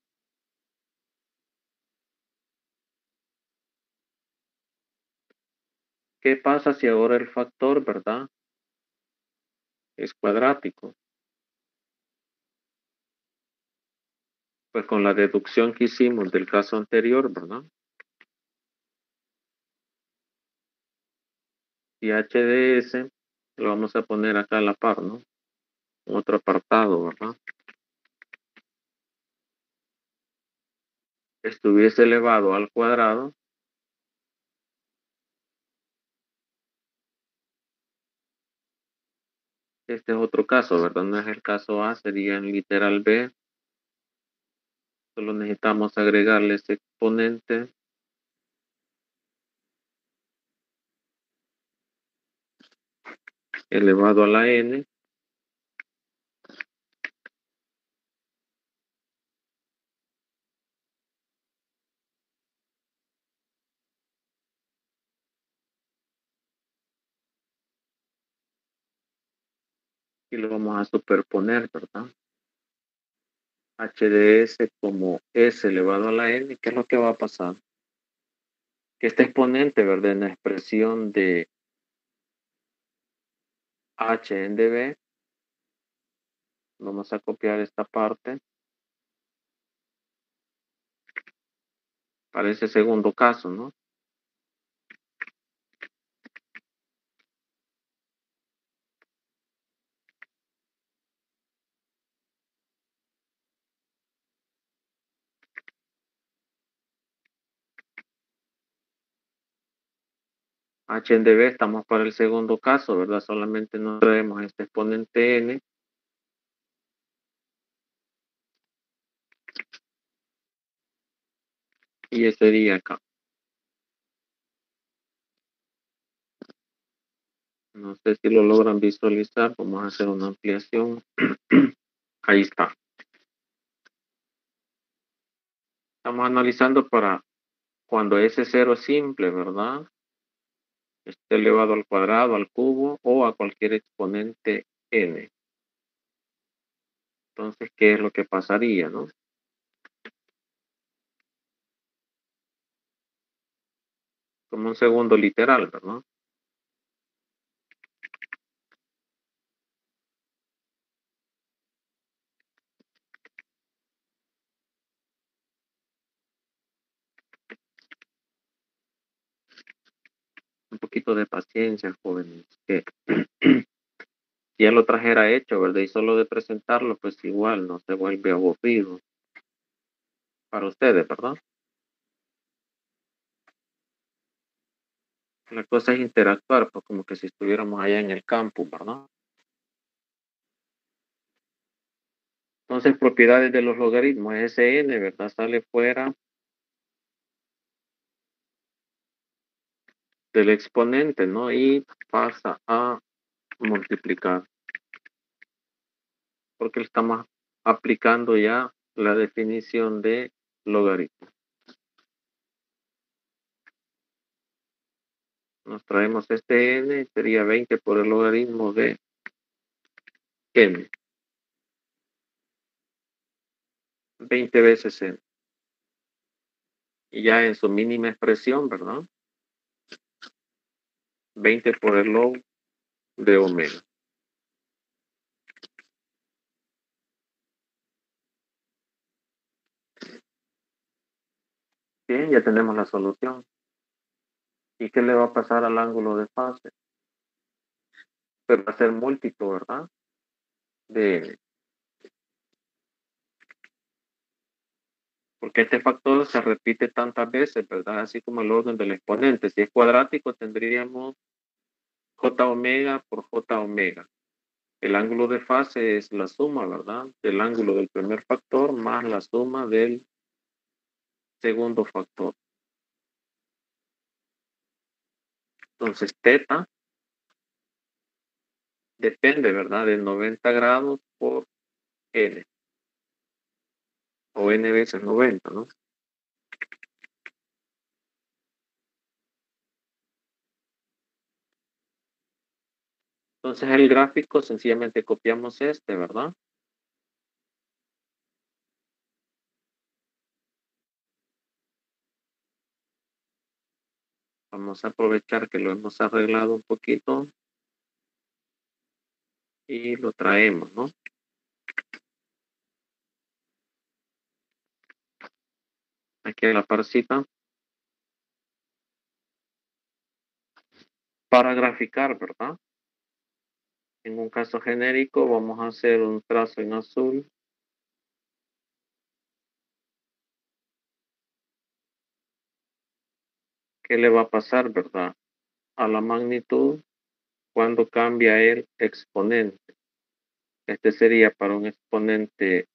¿Qué pasa si ahora el factor, verdad, es cuadrático? Pues con la deducción que hicimos del caso anterior, ¿verdad? Y h de s lo vamos a poner acá a la par, ¿no? En otro apartado, ¿verdad? Estuviese elevado al cuadrado. Este es otro caso, ¿verdad? No es el caso A, sería en literal B. Solo necesitamos agregarle ese exponente elevado a la n. Y lo vamos a superponer, ¿verdad? H de S como S elevado a la n. ¿Qué es lo que va a pasar? Que este exponente, ¿verdad? En la expresión de H en dB, vamos a copiar esta parte para ese segundo caso, ¿no? H en dB estamos para el segundo caso, ¿verdad? Solamente nos traemos este exponente n. Y ese sería acá. No sé si lo logran visualizar. Vamos a hacer una ampliación. Ahí está. Estamos analizando para cuando ese cero simple, ¿verdad? Esté elevado al cuadrado, al cubo o a cualquier exponente n. Entonces, ¿qué es lo que pasaría, no? Como un segundo literal, ¿verdad? Un poquito de paciencia, jóvenes. Que si ya lo trajera hecho, ¿verdad? Y solo de presentarlo, pues igual no se vuelve aburrido para ustedes, ¿verdad? La cosa es interactuar, pues como que si estuviéramos allá en el campus, ¿verdad? Entonces, propiedades de los logaritmos, Sn, ¿verdad? Sale fuera del exponente, ¿no? Y pasa a multiplicar, porque estamos aplicando ya la definición de logaritmo. Nos traemos este n, sería 20 por el logaritmo de n. 20 veces n. Y ya en su mínima expresión, ¿verdad? 20 por el log de omega. Bien, ya tenemos la solución. ¿Y qué le va a pasar al ángulo de fase? Pues va a ser múltiplo, ¿verdad? porque este factor se repite tantas veces, ¿verdad? Así como el orden del exponente. Si es cuadrático, tendríamos J omega por J omega. El ángulo de fase es la suma, ¿verdad? Del ángulo del primer factor más la suma del segundo factor. Entonces, teta depende, ¿verdad? De 90 grados por n. O n veces 90, ¿no? Entonces, el gráfico sencillamente copiamos este, ¿verdad? Vamos a aprovechar que lo hemos arreglado un poquito y lo traemos, ¿no? Aquí a la parcita. Para graficar, ¿verdad? En un caso genérico vamos a hacer un trazo en azul. ¿Qué le va a pasar, verdad? A la magnitud cuando cambia el exponente. Este sería para un exponente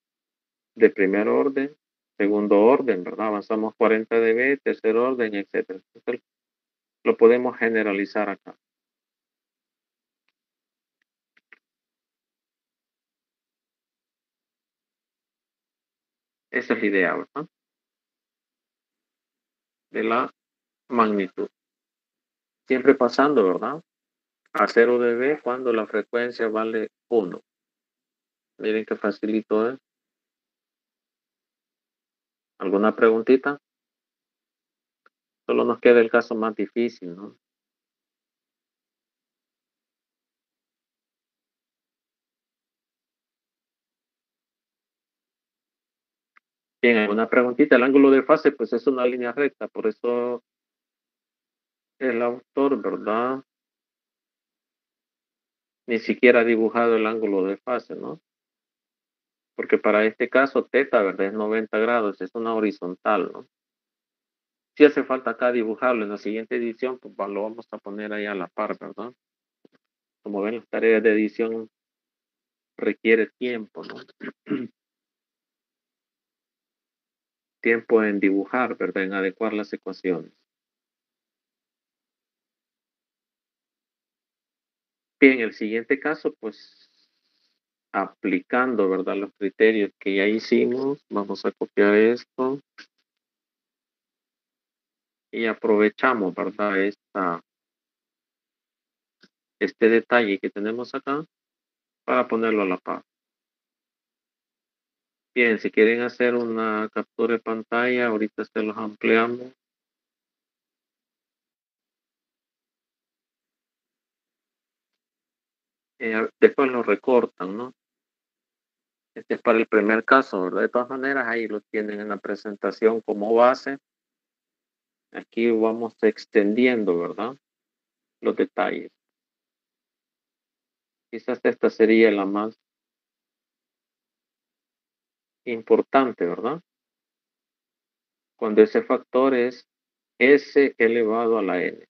de primer orden, segundo orden, ¿verdad? Avanzamos 40 dB, tercer orden, etc. Entonces, lo podemos generalizar acá. Esa es la idea, ¿verdad? De la magnitud. Siempre pasando, ¿verdad? A 0 dB cuando la frecuencia vale 1. Miren qué facilito es. ¿Alguna preguntita? Solo nos queda el caso más difícil, ¿no? Bien, ¿alguna preguntita? El ángulo de fase, pues es una línea recta, por eso el autor, ¿verdad? Ni siquiera ha dibujado el ángulo de fase, ¿no? Porque para este caso, teta, ¿verdad? Es 90 grados, es una horizontal, ¿no? Si hace falta acá dibujarlo en la siguiente edición, pues lo vamos a poner ahí a la par, ¿verdad? Como ven, las tareas de edición requiere tiempo, ¿no? Tiempo en dibujar, ¿verdad? En adecuar las ecuaciones. Bien, el siguiente caso, pues aplicando, ¿verdad? Los criterios que ya hicimos, vamos a copiar esto y aprovechamos, ¿verdad? Este detalle que tenemos acá para ponerlo a la par. Bien, si quieren hacer una captura de pantalla, ahorita se los ampliamos. Después lo recortan, ¿no? Este es para el primer caso, ¿verdad? De todas maneras, ahí lo tienen en la presentación como base. Aquí vamos extendiendo, ¿verdad? Los detalles. Quizás esta sería la más importante, ¿verdad? Cuando ese factor es S elevado a la N.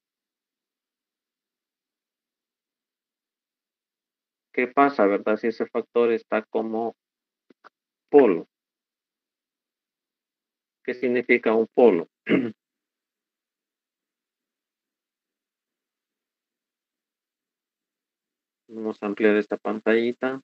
¿Qué pasa, verdad? Si ese factor está como polo. ¿Qué significa un polo? Vamos a ampliar esta pantallita.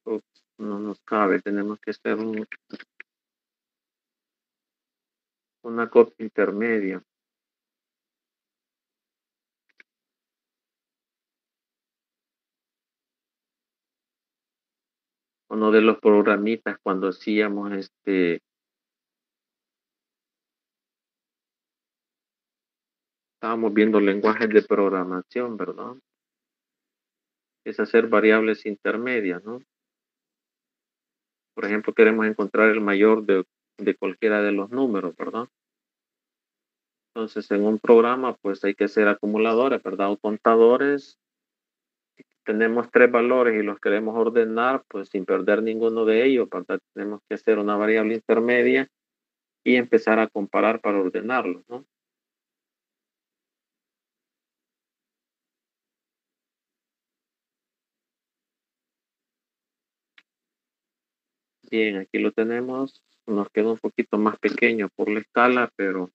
Ups, no nos cabe, tenemos que hacer una copia intermedia. Uno de los programitas cuando hacíamos estábamos viendo lenguajes de programación, ¿verdad? Es hacer variables intermedias, ¿no? Por ejemplo, queremos encontrar el mayor de cualquiera de los números, ¿verdad? Entonces, en un programa, pues hay que hacer acumuladores, ¿verdad? O contadores. Tenemos tres valores y los queremos ordenar, pues sin perder ninguno de ellos, ¿verdad? Tenemos que hacer una variable intermedia y empezar a comparar para ordenarlos, ¿no? Bien, aquí lo tenemos. Nos queda un poquito más pequeño por la escala, pero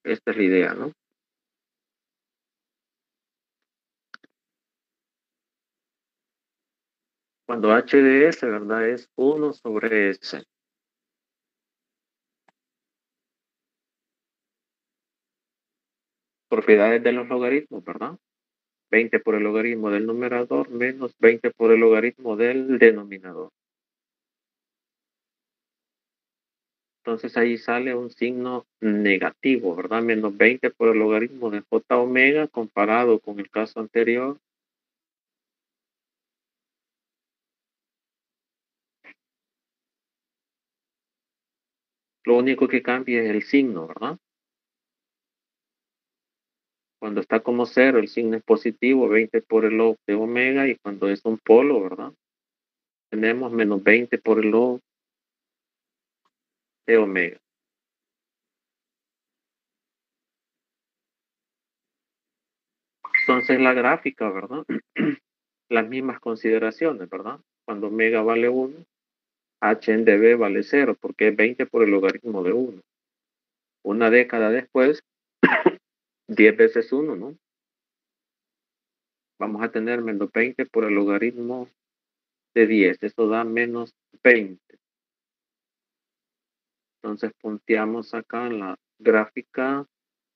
esta es la idea, ¿no? Cuando h de s, ¿verdad? Es 1 sobre s. Propiedades de los logaritmos, ¿verdad? 20 por el logaritmo del numerador menos 20 por el logaritmo del denominador. Entonces ahí sale un signo negativo, ¿verdad? Menos 20 por el logaritmo de j omega comparado con el caso anterior. Lo único que cambia es el signo, ¿verdad? Cuando está como cero, el signo es positivo, 20 por el log de omega, y cuando es un polo, ¿verdad? Tenemos menos 20 por el log de omega. Entonces la gráfica, ¿verdad? Las mismas consideraciones, ¿verdad? Cuando omega vale 1, h en db vale 0, porque es 20 por el logaritmo de 1. Una década después, 10 veces 1, ¿no? Vamos a tener menos 20 por el logaritmo de 10. Eso da menos 20. Entonces punteamos acá en la gráfica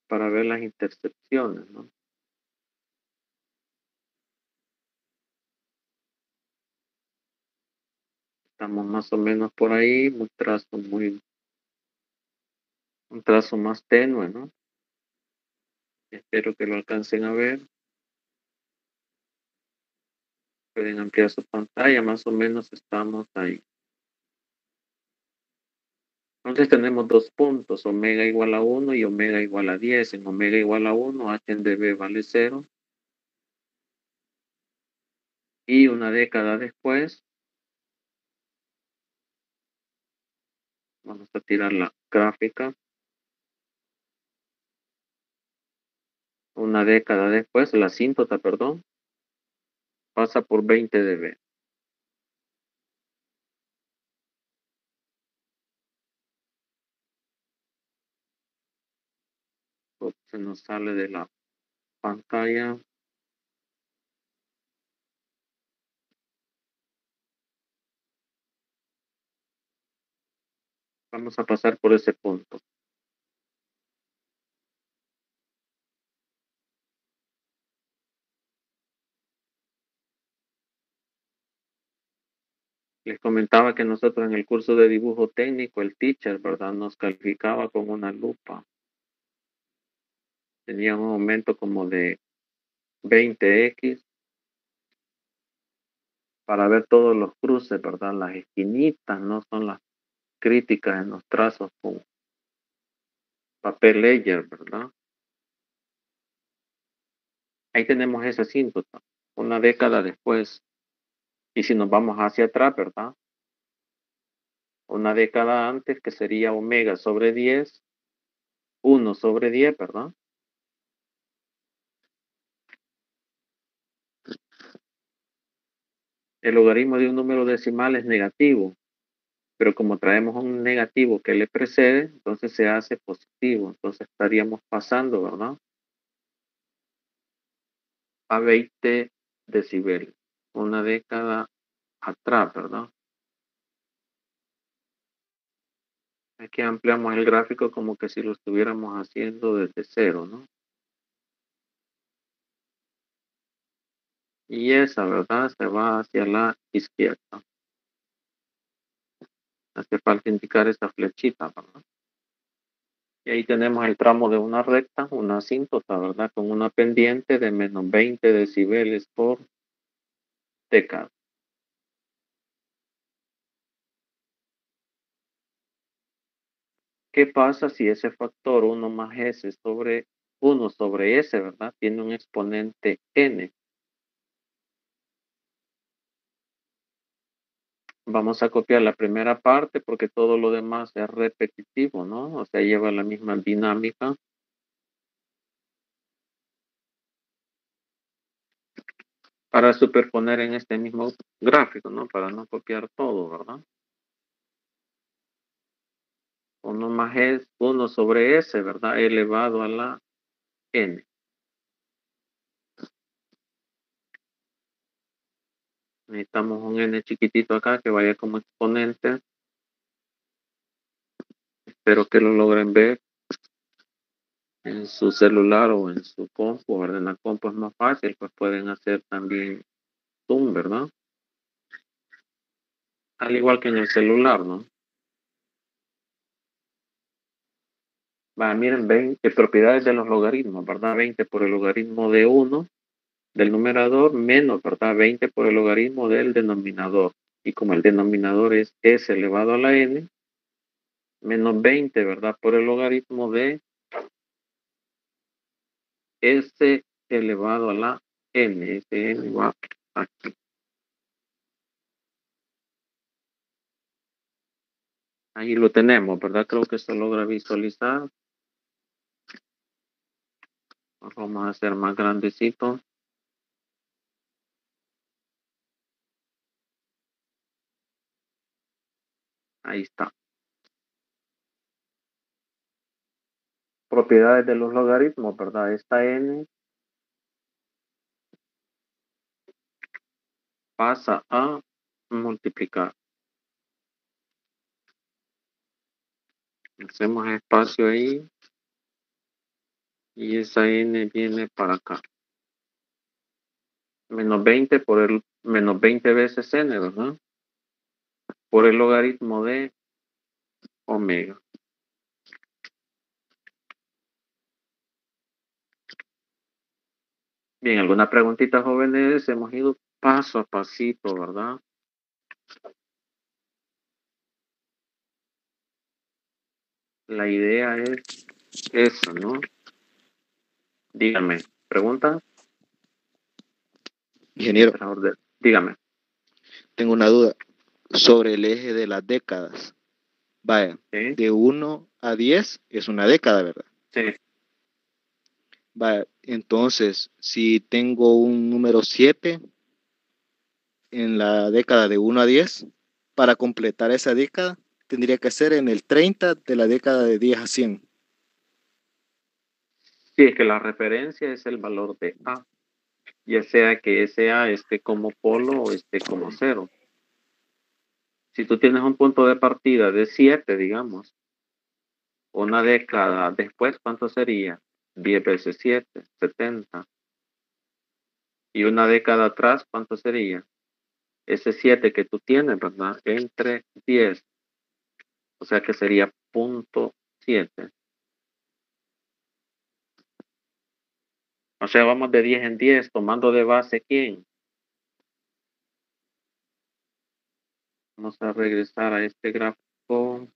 para ver las intercepciones, ¿no? Estamos más o menos por ahí, un trazo más tenue, ¿no? Espero que lo alcancen a ver. Pueden ampliar su pantalla, más o menos estamos ahí. Entonces tenemos dos puntos, omega igual a 1 y omega igual a 10. En omega igual a 1, h en db vale 0. Y una década después, vamos a tirar la gráfica. Una década después, la asíntota, perdón, pasa por 20 dB. Se nos sale de la pantalla. Vamos a pasar por ese punto. Les comentaba que nosotros en el curso de dibujo técnico, el teacher, ¿verdad? Nos calificaba con una lupa. Tenía un aumento como de 20x para ver todos los cruces, ¿verdad? Las esquinitas no son las críticas en los trazos con papel layer, ¿verdad? Ahí tenemos esa asíntota, una década después. Y si nos vamos hacia atrás, ¿verdad? Una década antes, que sería omega sobre 10, 1 sobre 10, ¿verdad? El logaritmo de un número decimal es negativo, pero como traemos un negativo que le precede, entonces se hace positivo. Entonces estaríamos pasando, ¿verdad? A 20 decibeles. Una década atrás, ¿verdad? Aquí ampliamos el gráfico como que si lo estuviéramos haciendo desde cero, ¿no? Y esa, ¿verdad? Se va hacia la izquierda. Hace falta indicar esta flechita, ¿verdad? Y ahí tenemos el tramo de una recta, una asíntota, ¿verdad? Con una pendiente de menos 20 decibeles por década. ¿Qué pasa si ese factor 1 más S sobre 1 sobre S, ¿verdad? Tiene un exponente N. Vamos a copiar la primera parte porque todo lo demás es repetitivo, ¿no? O sea, lleva la misma dinámica. Para superponer en este mismo gráfico, ¿no? Para no copiar todo, ¿verdad? 1 más es 1 sobre S, ¿verdad? Elevado a la N. Necesitamos un N chiquitito acá que vaya como exponente. Espero que lo logren ver en su celular o en su compu, ¿verdad? En la compu es más fácil, pues pueden hacer también zoom, ¿verdad? Al igual que en el celular, ¿no? Va, miren, 20 propiedades de los logaritmos, ¿verdad? 20 por el logaritmo de 1 del numerador menos, ¿verdad? 20 por el logaritmo del denominador. Y como el denominador es s elevado a la n, menos 20, ¿verdad? Por el logaritmo de s elevado a la n. Ese n va aquí. Ahí lo tenemos, ¿verdad? Creo que se logra visualizar. Vamos a hacer más grandecito. Ahí está. Propiedades de los logaritmos, ¿verdad? Esta n pasa a multiplicar. Hacemos espacio ahí. Y esa n viene para acá. Menos 20 por el menos 20 veces n, ¿verdad? Por el logaritmo de omega. Bien, alguna preguntita, jóvenes. Hemos ido paso a pasito, ¿verdad? La idea es eso, ¿no? Dígame, ¿pregunta? Ingeniero, Dígame. tengo una duda sobre el eje de las décadas. Vaya, ¿Sí? de 1 a 10 es una década, ¿verdad? Sí. Vaya, entonces, si tengo un número 7 en la década de 1 a 10, para completar esa década, tendría que ser en el 30 de la década de 10 a 100. Sí, es que la referencia es el valor de A, ya sea que ese A esté como polo o esté como cero. Si tú tienes un punto de partida de 7, digamos, una década después, ¿cuánto sería? 10 veces 7, 70. Y una década atrás, ¿cuánto sería? Ese 7 que tú tienes, ¿verdad? Entre 10. O sea que sería punto 7. O sea, vamos de 10 en 10, tomando de base ¿quién? Vamos a regresar a este gráfico.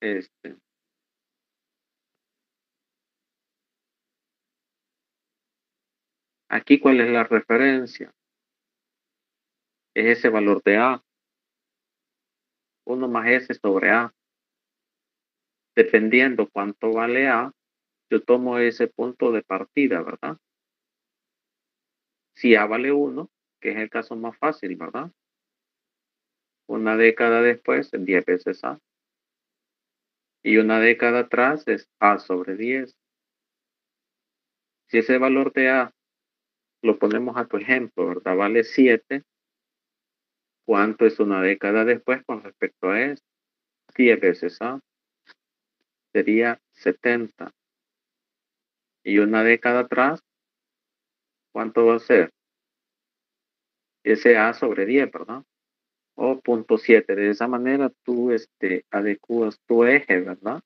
Este. Aquí, ¿cuál es la referencia? Es ese valor de A. 1 más S sobre A. Dependiendo cuánto vale A, yo tomo ese punto de partida, ¿verdad? Si A vale 1, que es el caso más fácil, ¿verdad? Una década después, 10 veces A. Y una década atrás es A sobre 10. Si ese valor de A lo ponemos a tu ejemplo, ¿verdad? Vale 7. ¿Cuánto es una década después con respecto a esto? 10 veces A. Sería 70. Y una década atrás, ¿cuánto va a ser? Ese A sobre 10, ¿verdad? O punto 7. De esa manera tú adecuas tu eje, ¿verdad?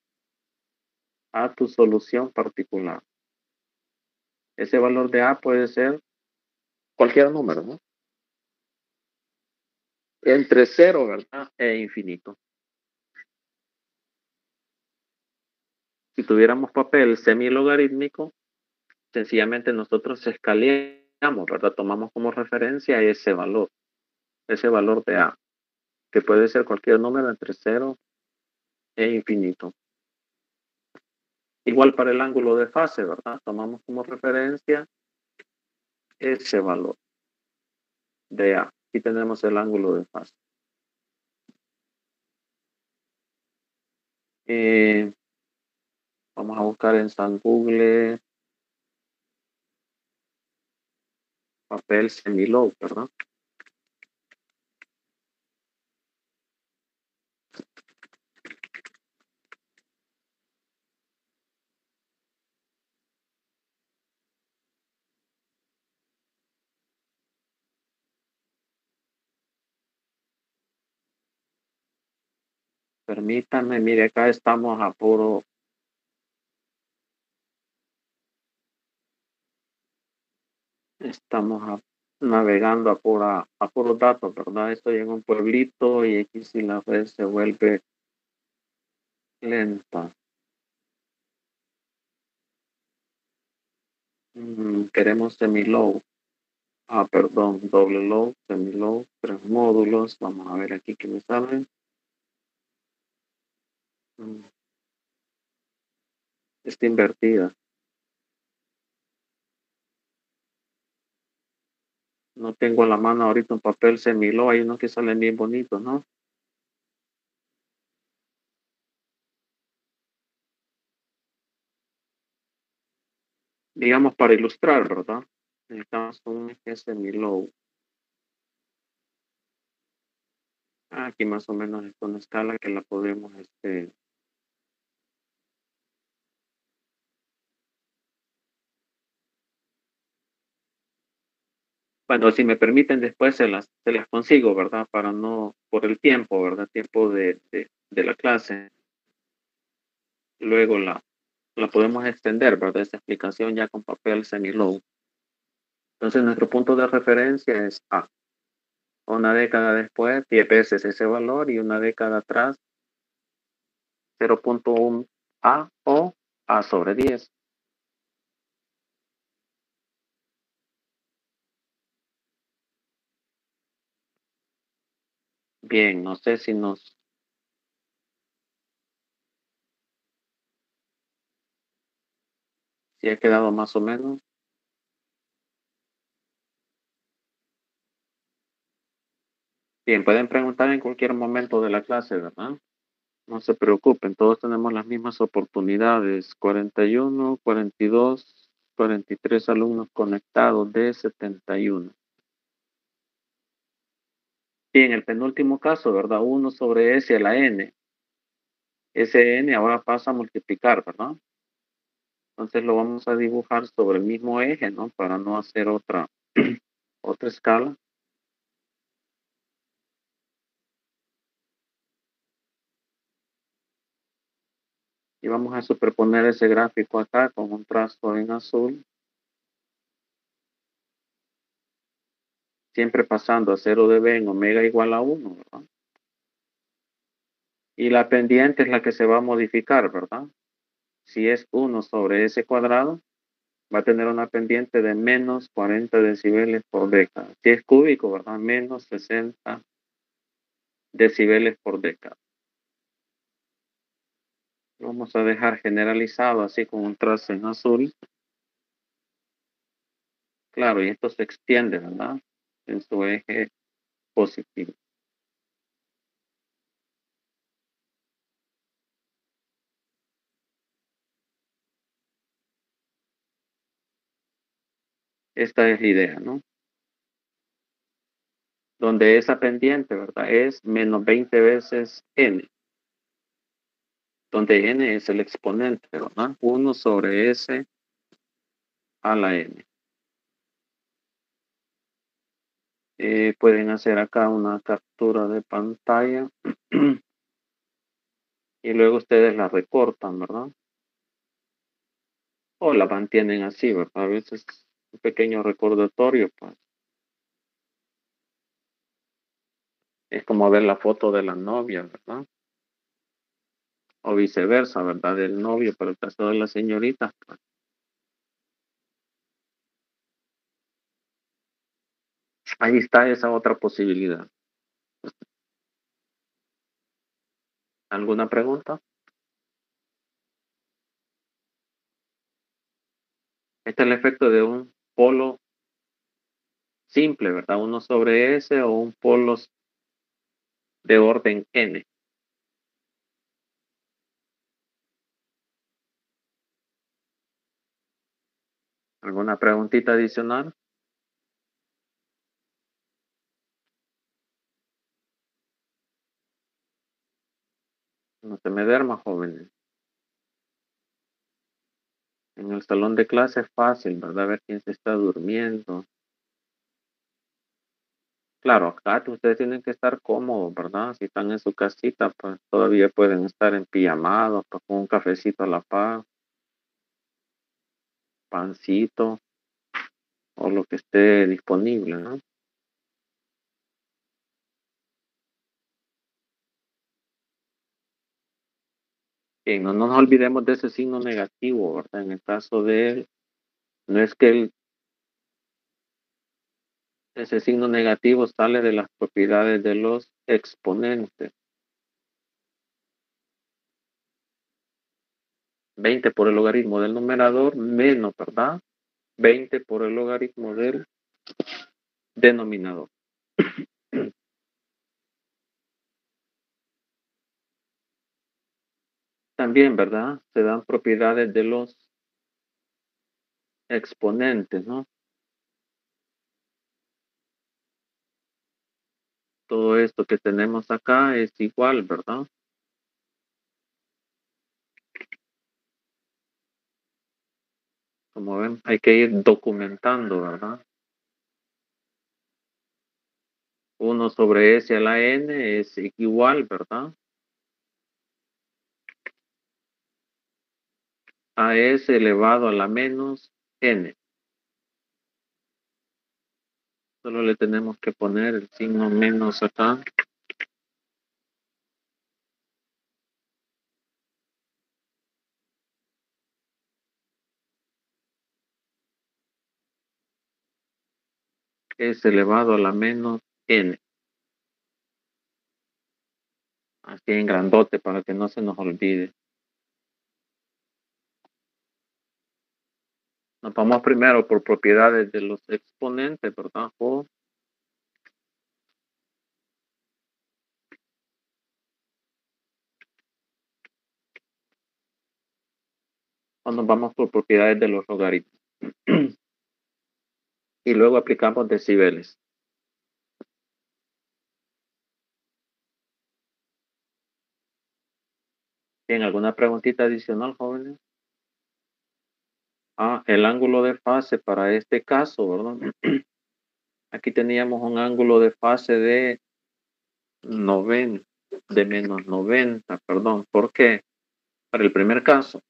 A tu solución particular. Ese valor de A puede ser cualquier número, ¿no? Entre 0, ¿verdad? E infinito. Si tuviéramos papel semilogarítmico, sencillamente nosotros escaleamos, ¿verdad? Tomamos como referencia ese valor de A, que puede ser cualquier número entre 0 e infinito. Igual para el ángulo de fase, ¿verdad? Tomamos como referencia ese valor de A. Aquí tenemos el ángulo de fase. Vamos a buscar en San Google papel semilog, ¿verdad? Permítanme, mire, acá estamos a puro. Estamos navegando a puros datos, ¿verdad? Estoy en un pueblito y aquí si la red se vuelve lenta. Queremos semi-low. Perdón, doble low, semi-low, 3 módulos. Vamos a ver aquí qué me sale. Está invertida. No tengo a la mano ahorita un papel semi-low. Hay unos que salen bien bonitos, ¿no? Digamos para ilustrar, ¿verdad? Necesitamos un eje semi-low. Aquí más o menos es una escala que la podemos, bueno, si me permiten después se las consigo, ¿verdad? Para no, por el tiempo, ¿verdad? Tiempo de la clase. Luego la podemos extender, ¿verdad? Esta explicación ya con papel semi-low. Entonces nuestro punto de referencia es A. Una década después, 10 veces ese valor y una década atrás, 0.1 A o A sobre 10. Bien, no sé si si ha quedado más o menos. Bien, pueden preguntar en cualquier momento de la clase, ¿verdad? No se preocupen, todos tenemos las mismas oportunidades. 41, 42, 43 alumnos conectados de 71. Bien, el penúltimo caso, ¿verdad? 1 sobre S a la N. Ese N ahora pasa a multiplicar, ¿verdad? Entonces lo vamos a dibujar sobre el mismo eje, ¿no? Para no hacer otra escala. Y vamos a superponer ese gráfico acá con un trazo en azul. Siempre pasando a 0 de B en omega igual a 1, ¿verdad? Y la pendiente es la que se va a modificar, ¿verdad? Si es 1 sobre S cuadrado, va a tener una pendiente de menos 40 decibeles por década. Si es cúbico, ¿verdad? Menos 60 decibeles por década. Vamos a dejar generalizado así con un trazo en azul. Claro, y esto se extiende, ¿verdad? En su eje positivo. Esta es la idea, ¿no? Donde esa pendiente, ¿verdad? Es menos 20 veces n. Donde n es el exponente, ¿verdad? 1 sobre s a la n. Pueden hacer acá una captura de pantalla y luego ustedes la recortan, ¿verdad? O la mantienen así, ¿verdad? A veces un pequeño recordatorio, pues. Es como ver la foto de la novia, ¿verdad? o viceversa, ¿verdad? Del novio para el caso de la señorita. Pues, ahí está esa otra posibilidad. ¿Alguna pregunta? Este es el efecto de un polo simple, ¿verdad? Uno sobre S o un polo de orden N. ¿Alguna preguntita adicional? No se me duerma, jóvenes. En el salón de clase es fácil, ¿verdad? Ver quién se está durmiendo. Claro, acá ustedes tienen que estar cómodos, ¿verdad? Si están en su casita, pues todavía pueden estar en pijamados, pues, con un cafecito a la paz, pancito o lo que esté disponible, ¿no? Y no nos olvidemos de ese signo negativo, ¿verdad? En el caso de él, no es que ese signo negativo sale de las propiedades de los exponentes. 20 por el logaritmo del numerador menos, ¿verdad? 20 por el logaritmo del denominador. También, ¿verdad? Se dan propiedades de los exponentes, ¿no? Todo esto que tenemos acá es igual, ¿verdad? Como ven, hay que ir documentando, ¿verdad? 1 sobre S a la N es igual, ¿verdad? A S elevado a la menos N. Solo le tenemos que poner el signo menos acá. Es elevado a la menos N. Así en grandote para que no se nos olvide. Nos vamos primero por propiedades de los exponentes, ¿verdad? O nos vamos por propiedades de los logaritmos. Y luego aplicamos decibeles. Bien, ¿alguna preguntita adicional, jóvenes? El ángulo de fase para este caso, ¿verdad? Aquí teníamos un ángulo de fase de 90, de menos 90, perdón. ¿Por qué? Para el primer caso,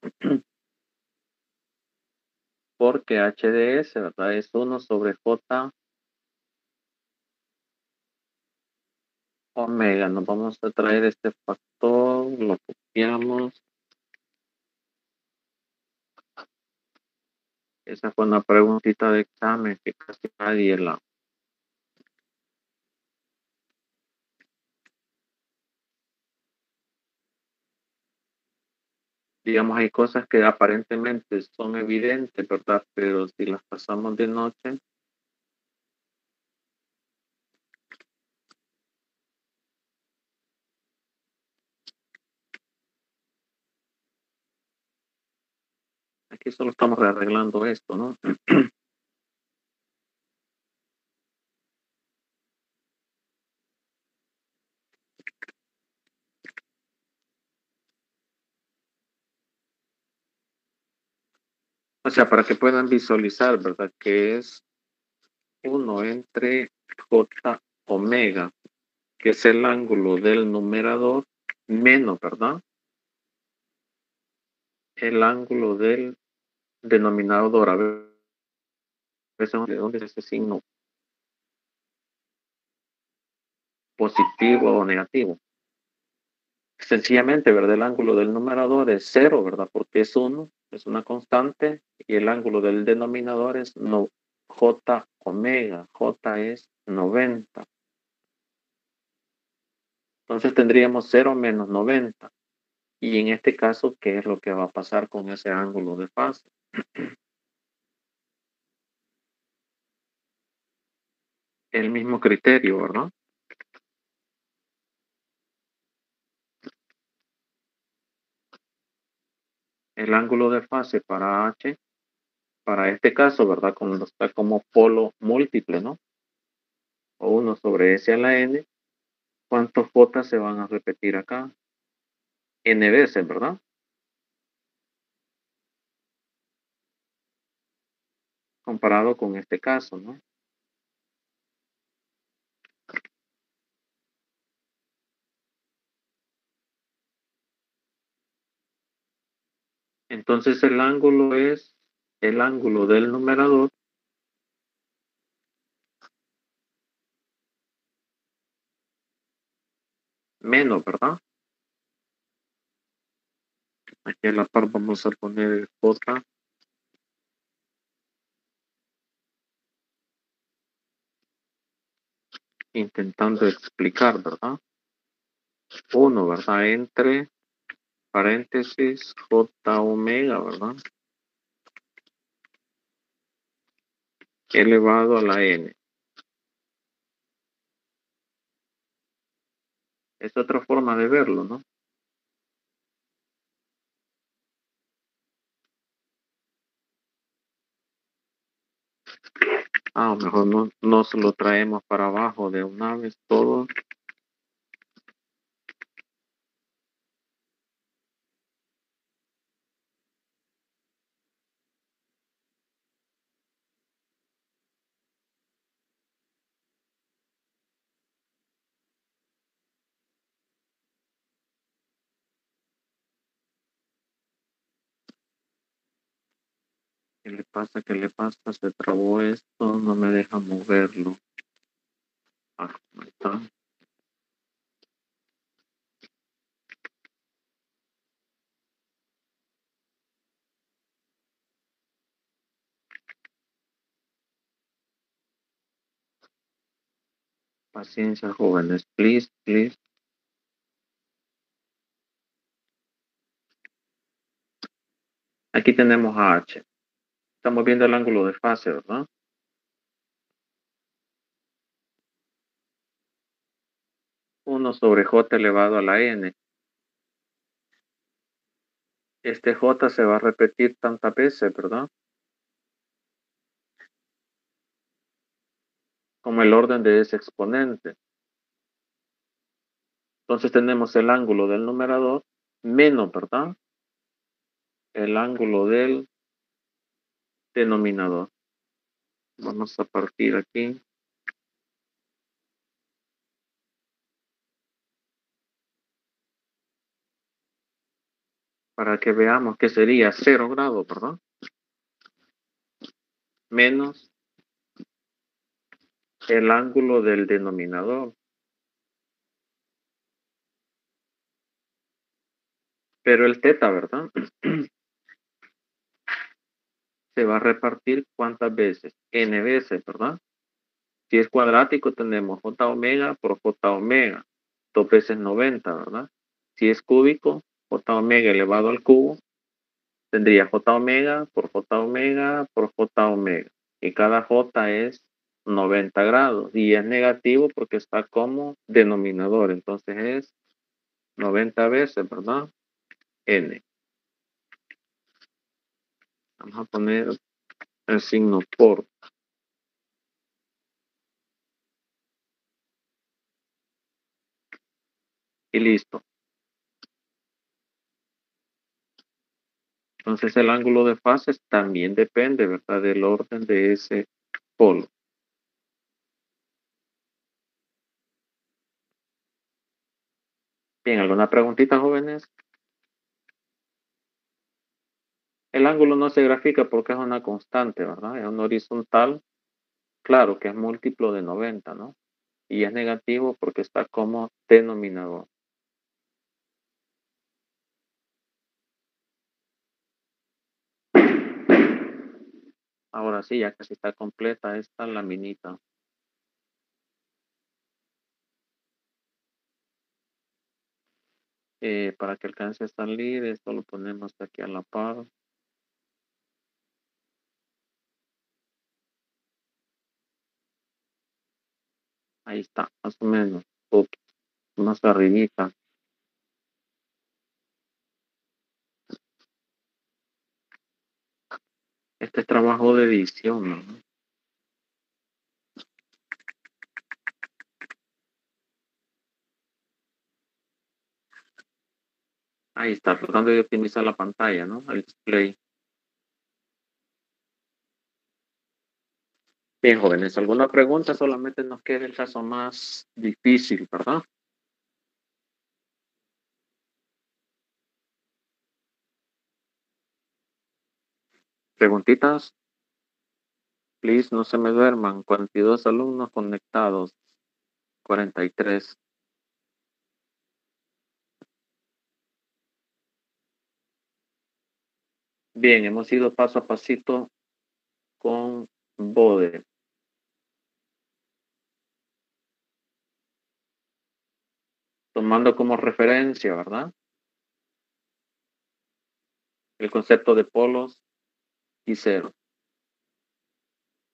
porque h de s, ¿verdad? Es 1 sobre j omega. Nos vamos a traer este factor, lo copiamos. Esa fue una preguntita de examen que casi nadie la... Digamos, hay cosas que aparentemente son evidentes, ¿verdad? Pero si las pasamos de noche, aquí solo estamos arreglando esto, ¿no? O sea, para que puedan visualizar, ¿verdad? Que es 1 entre j omega, que es el ángulo del numerador, menos, ¿verdad? El ángulo del denominador. A ver, ¿de dónde es ese signo? ¿Positivo o negativo? Sencillamente, ¿verdad? El ángulo del numerador es 0, ¿verdad? Porque es 1, es una constante, y el ángulo del denominador es no, J omega, J es 90. Entonces tendríamos 0 menos 90. Y en este caso, ¿qué es lo que va a pasar con ese ángulo de fase? El mismo criterio, ¿verdad? El ángulo de fase para H, para este caso, ¿verdad? Cuando está como polo múltiple, ¿no? O 1 sobre S a la N, ¿cuántos J se van a repetir acá? N veces, ¿verdad? Comparado con este caso, ¿no? Entonces el ángulo es el ángulo del numerador menos, ¿verdad? Aquí a la par vamos a poner J, intentando explicar, ¿verdad? 1, ¿verdad? Entre paréntesis J omega, ¿verdad? Elevado a la N. Es otra forma de verlo, ¿no? Ah, mejor no se lo traemos para abajo de una vez todo. ¿Qué le pasa? ¿Qué le pasa? Se trabó esto, no me deja moverlo. Ah, ahí está. Paciencia, jóvenes, please, please. Aquí tenemos a H. Estamos viendo el ángulo de fase, ¿verdad? Uno sobre J elevado a la N. Este J se va a repetir tantas veces, ¿verdad? Como el orden de ese exponente. Entonces tenemos el ángulo del numerador menos, ¿verdad? El ángulo del denominador. Vamos a partir aquí. Para que veamos que sería 0 grados, ¿verdad? Menos el ángulo del denominador. Pero el teta, ¿verdad? Se va a repartir ¿cuántas veces? N veces, ¿verdad? Si es cuadrático tenemos J omega por J omega. 2 veces 90, ¿verdad? Si es cúbico, J omega elevado al cubo, tendría J omega por J omega por J omega. Y cada J es 90 grados. Y es negativo porque está como denominador. Entonces es 90 veces, ¿verdad? N. Vamos a poner el signo por. Y listo. Entonces el ángulo de fases también depende, ¿verdad? Del orden de ese polo. Bien, ¿alguna preguntita, jóvenes? El ángulo no se grafica porque es una constante, ¿verdad? Es un horizontal, claro que es múltiplo de 90, ¿no? Y es negativo porque está como denominador. Ahora sí, ya casi está completa esta laminita. Para que alcance a salir, esto lo ponemos aquí a la par. Ahí está, más o menos. Más arribita. Este es trabajo de edición, ¿no? Ahí está, tratando de optimizar la pantalla, ¿no? El display. Bien, jóvenes, ¿alguna pregunta? Solamente nos queda el caso más difícil, ¿verdad? Preguntitas. Please, no se me duerman. 42 alumnos conectados. 43. Bien, hemos ido paso a pasito con Bode. Tomando como referencia, ¿verdad? El concepto de polos y cero.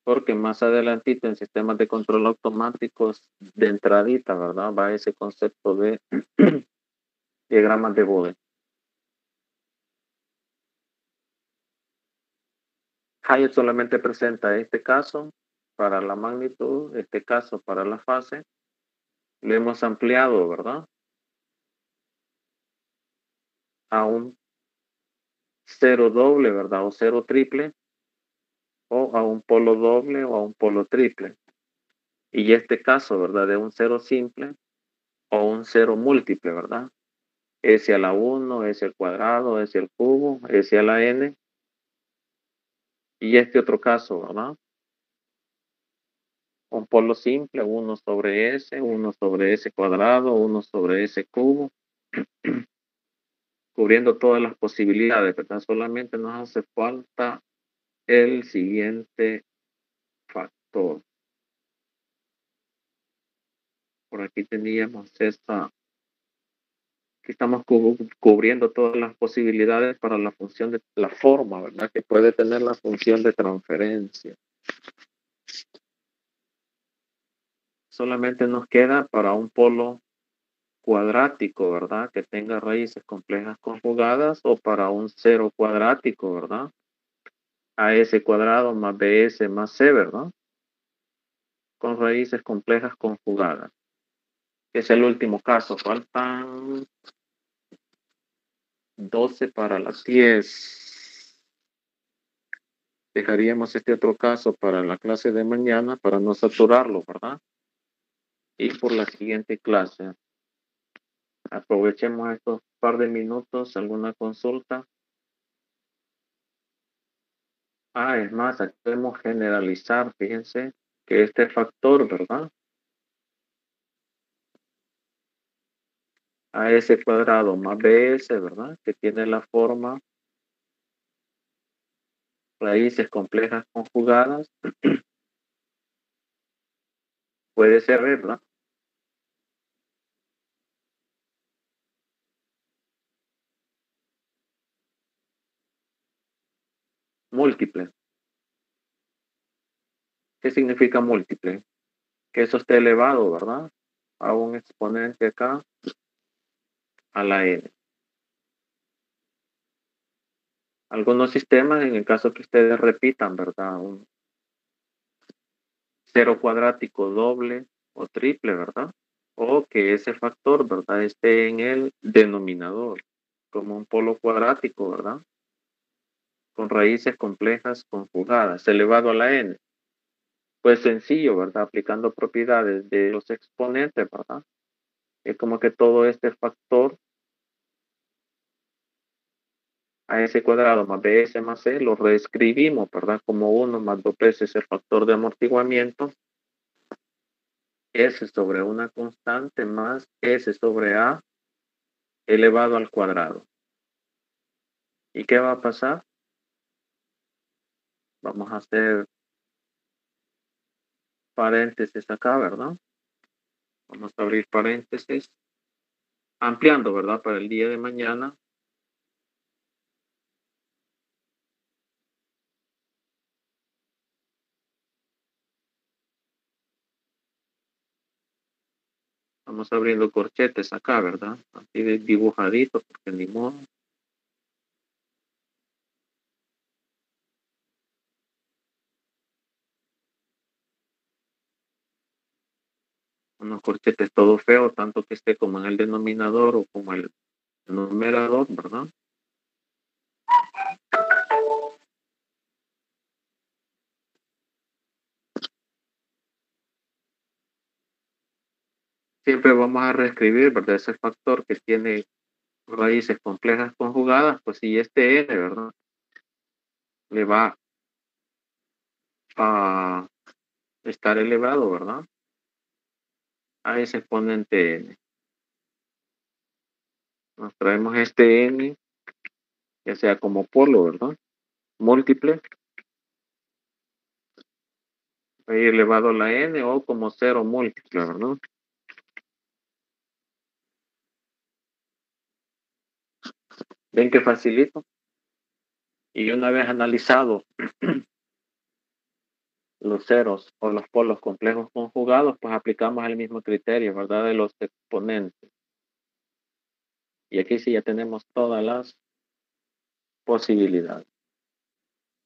Porque más adelantito en sistemas de control automáticos de entradita, ¿verdad? Va ese concepto de diagramas de Bode. Hayek solamente presenta este caso para la magnitud, este caso para la fase. Lo hemos ampliado, ¿verdad? A un cero doble, ¿verdad? O cero triple, o a un polo doble o a un polo triple. Y este caso, ¿verdad? De un cero simple o un cero múltiple, ¿verdad? S a la 1, S al cuadrado, S al cubo, S a la n. Y este otro caso, ¿verdad? Un polo simple, 1 sobre S, 1 sobre S cuadrado, 1 sobre S cubo. Cubriendo todas las posibilidades, ¿verdad? Solamente nos hace falta el siguiente factor. Por aquí teníamos esta, que estamos cubriendo todas las posibilidades para la función de la forma, ¿verdad? Que puede tener la función de transferencia. Solamente nos queda para un polo cuadrático, ¿verdad? Que tenga raíces complejas conjugadas, o para un cero cuadrático, ¿verdad? AS cuadrado más BS más C, ¿verdad? Con raíces complejas conjugadas. Es el último caso. Faltan 12 para las 10. Dejaríamos este otro caso para la clase de mañana para no saturarlo, ¿verdad? Y por la siguiente clase. Aprovechemos estos par de minutos. ¿Alguna consulta? Es más, aquí podemos generalizar. Fíjense que este factor, ¿verdad? AS cuadrado más BS, ¿verdad? Que tiene la forma raíces complejas conjugadas. Puede ser, ¿verdad? Múltiple. ¿Qué significa múltiple? Que eso esté elevado, ¿verdad? A un exponente acá a la n. Algunos sistemas, en el caso que ustedes repitan, ¿verdad? Un cero cuadrático doble o triple, ¿verdad? O que ese factor, ¿verdad? Esté en el denominador, como un polo cuadrático, ¿verdad? Con raíces complejas conjugadas, elevado a la n. Pues sencillo, ¿verdad? Aplicando propiedades de los exponentes, ¿verdad? Es como que todo este factor a ese cuadrado más bs más c lo reescribimos, ¿verdad? Como 1 más 2 veces el factor de amortiguamiento, s sobre una constante más s sobre a elevado al cuadrado. ¿Y qué va a pasar? Vamos a hacer paréntesis acá, ¿verdad? Vamos a abrir paréntesis. Ampliando, ¿verdad? Para el día de mañana. Vamos abriendo corchetes acá, ¿verdad? Así de dibujadito, porque ni modo. Unos corchetes todo feo, tanto que esté como en el denominador o como el numerador, ¿verdad? Siempre vamos a reescribir, ¿verdad? Ese factor que tiene raíces complejas conjugadas, pues si este n, ¿verdad? Le va a estar elevado, ¿verdad? A ese exponente n. Nos traemos este n, ya sea como polo, ¿verdad? Múltiple. Va a ir elevado a la n o como cero múltiple, ¿verdad? Ven que facilito. Y una vez analizado los ceros o los polos complejos conjugados, pues aplicamos el mismo criterio, ¿verdad? De los exponentes. Y aquí sí ya tenemos todas las posibilidades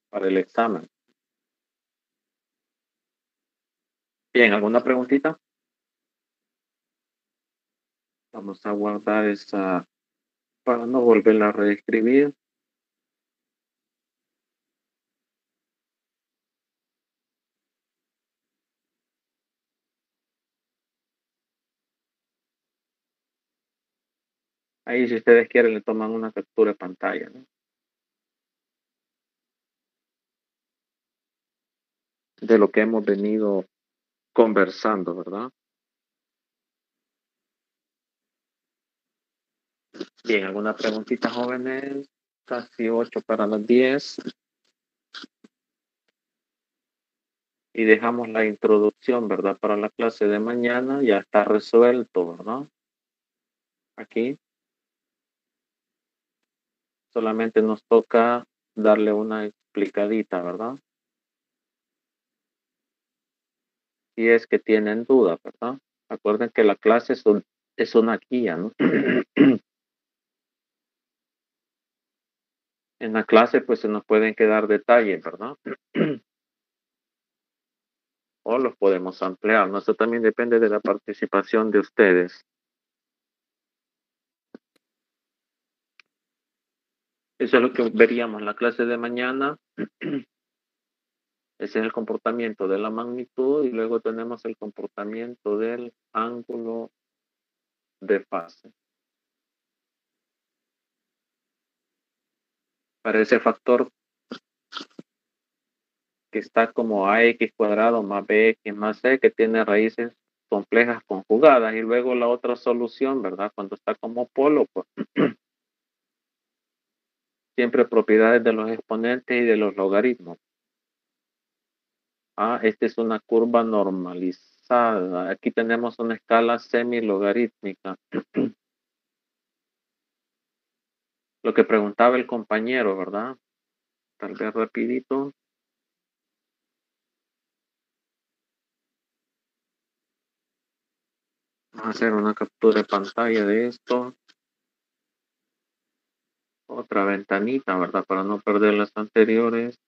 para el examen. Bien, ¿alguna preguntita? Vamos a guardar esa para no volverla a reescribir. Ahí si ustedes quieren le toman una captura de pantalla, ¿no? De lo que hemos venido conversando, ¿verdad? Bien, ¿alguna preguntita, jóvenes? Casi 8 para las 10. Y dejamos la introducción, ¿verdad? Para la clase de mañana. Ya está resuelto, ¿verdad? Aquí. Solamente nos toca darle una explicadita, ¿verdad? Si es que tienen dudas, ¿verdad? Acuerden que la clase es una guía, ¿no? En la clase, pues, se nos pueden quedar detalles, ¿verdad? O los podemos ampliar, ¿no? Eso también depende de la participación de ustedes. Eso es lo que veríamos en la clase de mañana. Ese es el comportamiento de la magnitud y luego tenemos el comportamiento del ángulo de fase. Para ese factor que está como ax cuadrado más bx más c, que tiene raíces complejas conjugadas, y luego la otra solución, ¿verdad? Cuando está como polo, pues siempre propiedades de los exponentes y de los logaritmos. Esta es una curva normalizada. Aquí tenemos una escala semilogarítmica. Lo que preguntaba el compañero, ¿verdad? Tal vez rapidito. Vamos a hacer una captura de pantalla de esto. Otra ventanita, ¿verdad? Para no perder las anteriores.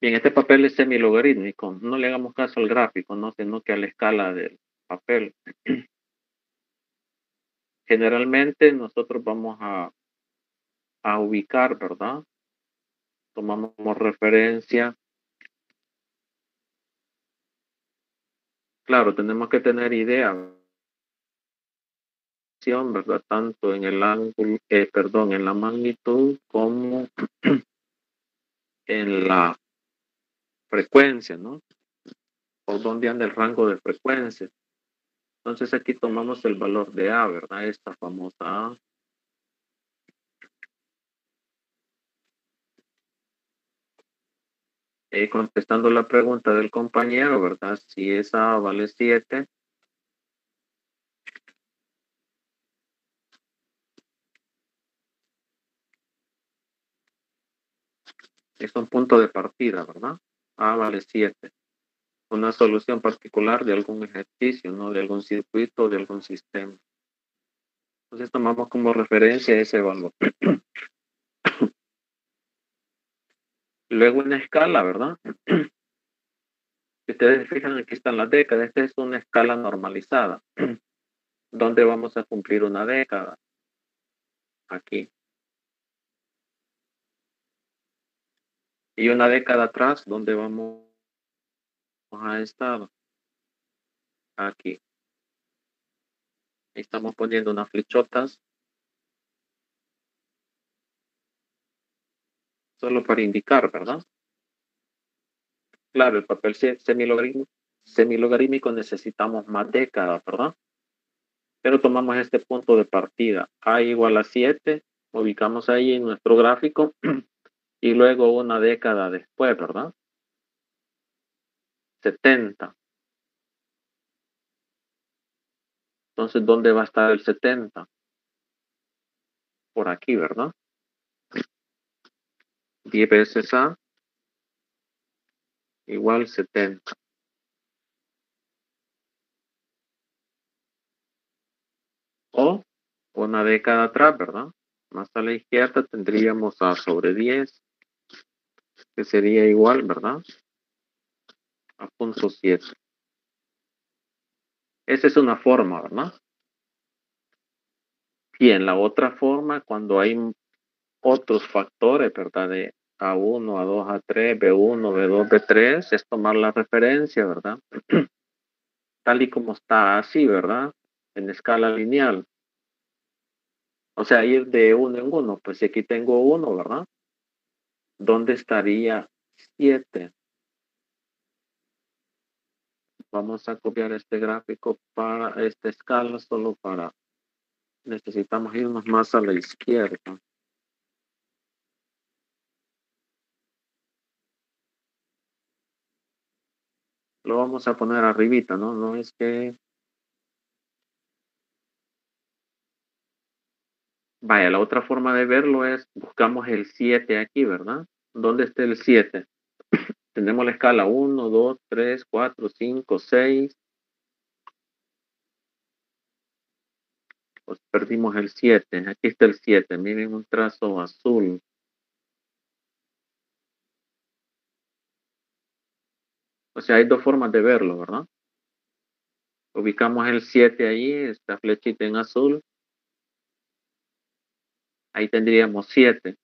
Bien, este papel es semilogarítmico. No le hagamos caso al gráfico, ¿no? Sino que a la escala del papel. Generalmente nosotros vamos a ubicar, ¿verdad? Tomamos como referencia. Claro, tenemos que tener idea, ¿verdad? Tanto en el ángulo, en la magnitud como en la frecuencia, ¿no? Por dónde anda el rango de frecuencia. Entonces aquí tomamos el valor de A, ¿verdad? Esta famosa A. Contestando la pregunta del compañero, ¿verdad? Si esa A vale 7, es un punto de partida, ¿verdad? A vale 7. Una solución particular de algún ejercicio, ¿no? De algún circuito, de algún sistema. Entonces tomamos como referencia ese valor. Luego una escala, ¿verdad? Si ustedes se fijan, aquí están las décadas. Esta es una escala normalizada. ¿Dónde vamos a cumplir una década? Aquí. Y una década atrás, ¿dónde vamos a estar? Aquí. Estamos poniendo unas flechotas solo para indicar, ¿verdad? Claro, el papel semilogarítmico necesitamos más décadas, ¿verdad? Pero tomamos este punto de partida. A igual a 7, ubicamos ahí en nuestro gráfico y luego una década después, ¿verdad? 70. Entonces, ¿dónde va a estar el 70? Por aquí, ¿verdad? 10 veces A igual 70. O una década atrás, ¿verdad? Más a la izquierda tendríamos A sobre 10, que sería igual, ¿verdad? A 0.7. Esa es una forma, ¿verdad? Y en la otra forma, cuando hay otros factores, ¿verdad? De A1, A2, A3, B1, B2, B3, es tomar la referencia, ¿verdad? Tal y como está así, ¿verdad? En escala lineal. O sea, ir de uno en uno. Pues si aquí tengo 1, ¿verdad? ¿Dónde estaría 7? Vamos a copiar este gráfico para esta escala, solo para... Necesitamos irnos más a la izquierda. Lo vamos a poner arribita, ¿no? No es que... Vaya, la otra forma de verlo es, buscamos el 7 aquí, ¿verdad? ¿Dónde está el 7? Tenemos la escala 1, 2, 3, 4, 5, 6. Pues perdimos el 7. Aquí está el 7. Miren un trazo azul. O sea, hay dos formas de verlo, ¿verdad? Ubicamos el 7 ahí, esta flechita en azul. Ahí tendríamos 7.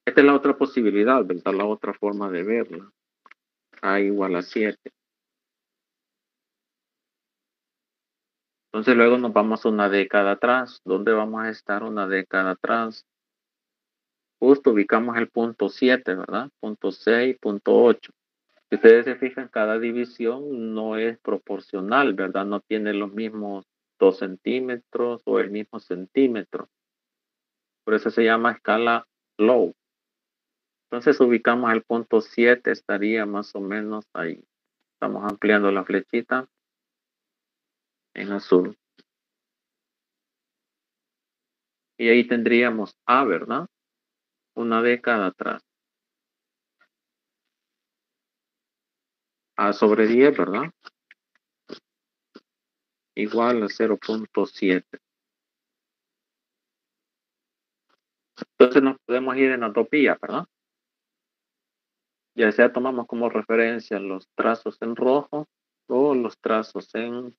Esta es la otra posibilidad, ¿verdad? La otra forma de verla. A igual a 7. Entonces luego nos vamos a una década atrás. ¿Dónde vamos a estar una década atrás? Justo ubicamos el punto 7, ¿verdad? Punto 6, punto 8. Si ustedes se fijan, cada división no es proporcional, ¿verdad? No tiene los mismos 2 centímetros o el mismo centímetro. Por eso se llama escala low. Entonces ubicamos el punto 7, estaría más o menos ahí. Estamos ampliando la flechita en azul. Y ahí tendríamos A, ¿verdad? Una década atrás. A sobre 10, ¿verdad? Igual a 0.7. Entonces nos podemos ir en utopía, ¿verdad? Ya sea tomamos como referencia los trazos en rojo o los trazos en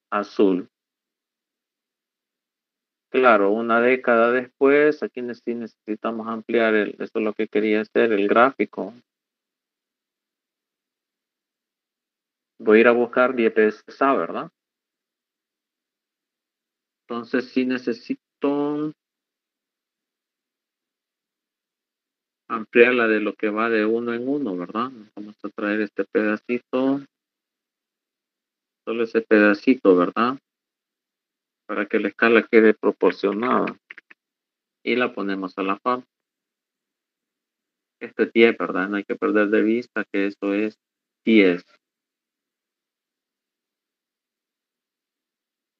azul. Claro, una década después, aquí sí necesitamos ampliar esto es lo que quería hacer, el gráfico. Voy a ir a buscar 10 veces A, ¿verdad? Entonces sí necesito ampliar la de lo que va de uno en uno, ¿verdad? Vamos a traer este pedacito. Solo ese pedacito, ¿verdad? Para que la escala quede proporcionada. Y la ponemos a la par. Este es 10, ¿verdad? No hay que perder de vista que esto es 10.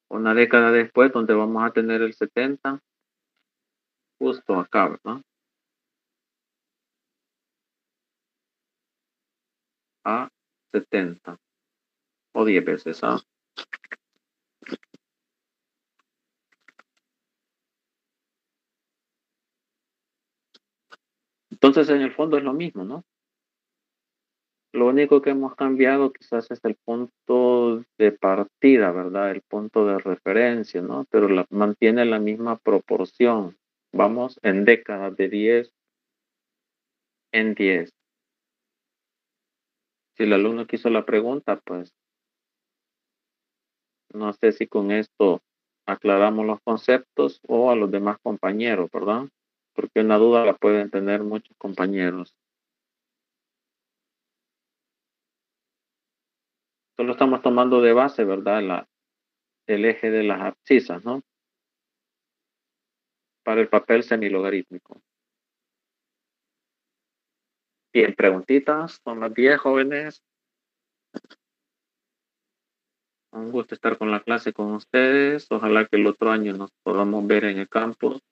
Una década después, donde vamos a tener el 70, justo acá, ¿verdad? A 70. O 10 veces A. Entonces, en el fondo es lo mismo, ¿no? Lo único que hemos cambiado quizás es el punto de partida, ¿verdad? El punto de referencia, ¿no? Pero mantiene la misma proporción. Vamos en décadas de 10 en 10. Si el alumno quiso la pregunta, pues no sé si con esto aclaramos los conceptos o a los demás compañeros, ¿verdad? Porque una duda la pueden tener muchos compañeros. Solo estamos tomando de base, ¿verdad? El eje de las abscisas, ¿no? Para el papel semilogarítmico. Bien, preguntitas, son las 10 jóvenes. Un gusto estar con la clase con ustedes. Ojalá que el otro año nos podamos ver en el campus.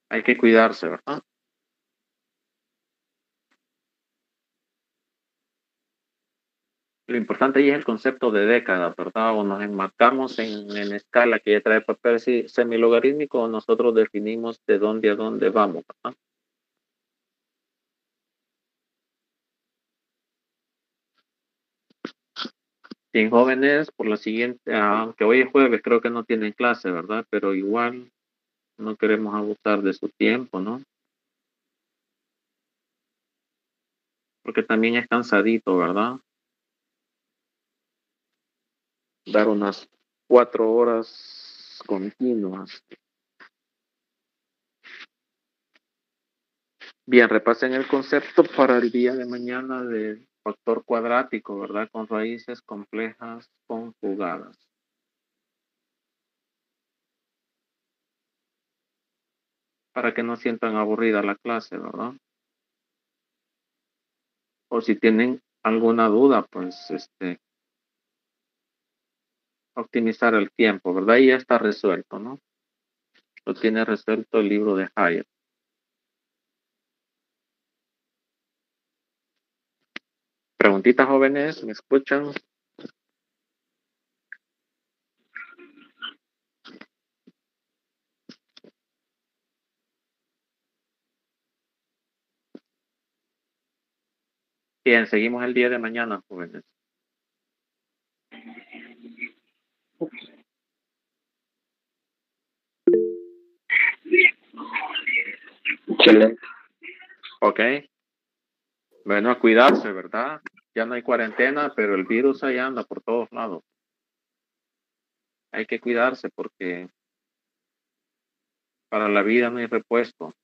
Hay que cuidarse, ¿verdad? Lo importante ahí es el concepto de década, ¿verdad? O nos enmarcamos en escala que ya trae papel semilogarítmico, o nosotros definimos de dónde a dónde vamos, ¿verdad? Bien, jóvenes, por la siguiente, aunque hoy es jueves, creo que no tienen clase, ¿verdad? Pero igual no queremos abusar de su tiempo, ¿no? Porque también es cansadito, ¿verdad? Dar unas 4 horas continuas. Bien, repasen el concepto para el día de mañana del factor cuadrático, ¿verdad? Con raíces complejas conjugadas. Para que no sientan aburrida la clase, ¿verdad? O si tienen alguna duda, pues optimizar el tiempo, ¿verdad? Y ya está resuelto, ¿no? Lo tiene resuelto el libro de Hayek. Preguntitas, jóvenes, ¿me escuchan? Bien, seguimos el día de mañana, jóvenes. Excelente. Ok. Bueno, a cuidarse, ¿verdad? Ya no hay cuarentena, pero el virus ahí anda por todos lados. Hay que cuidarse porque para la vida no hay repuesto.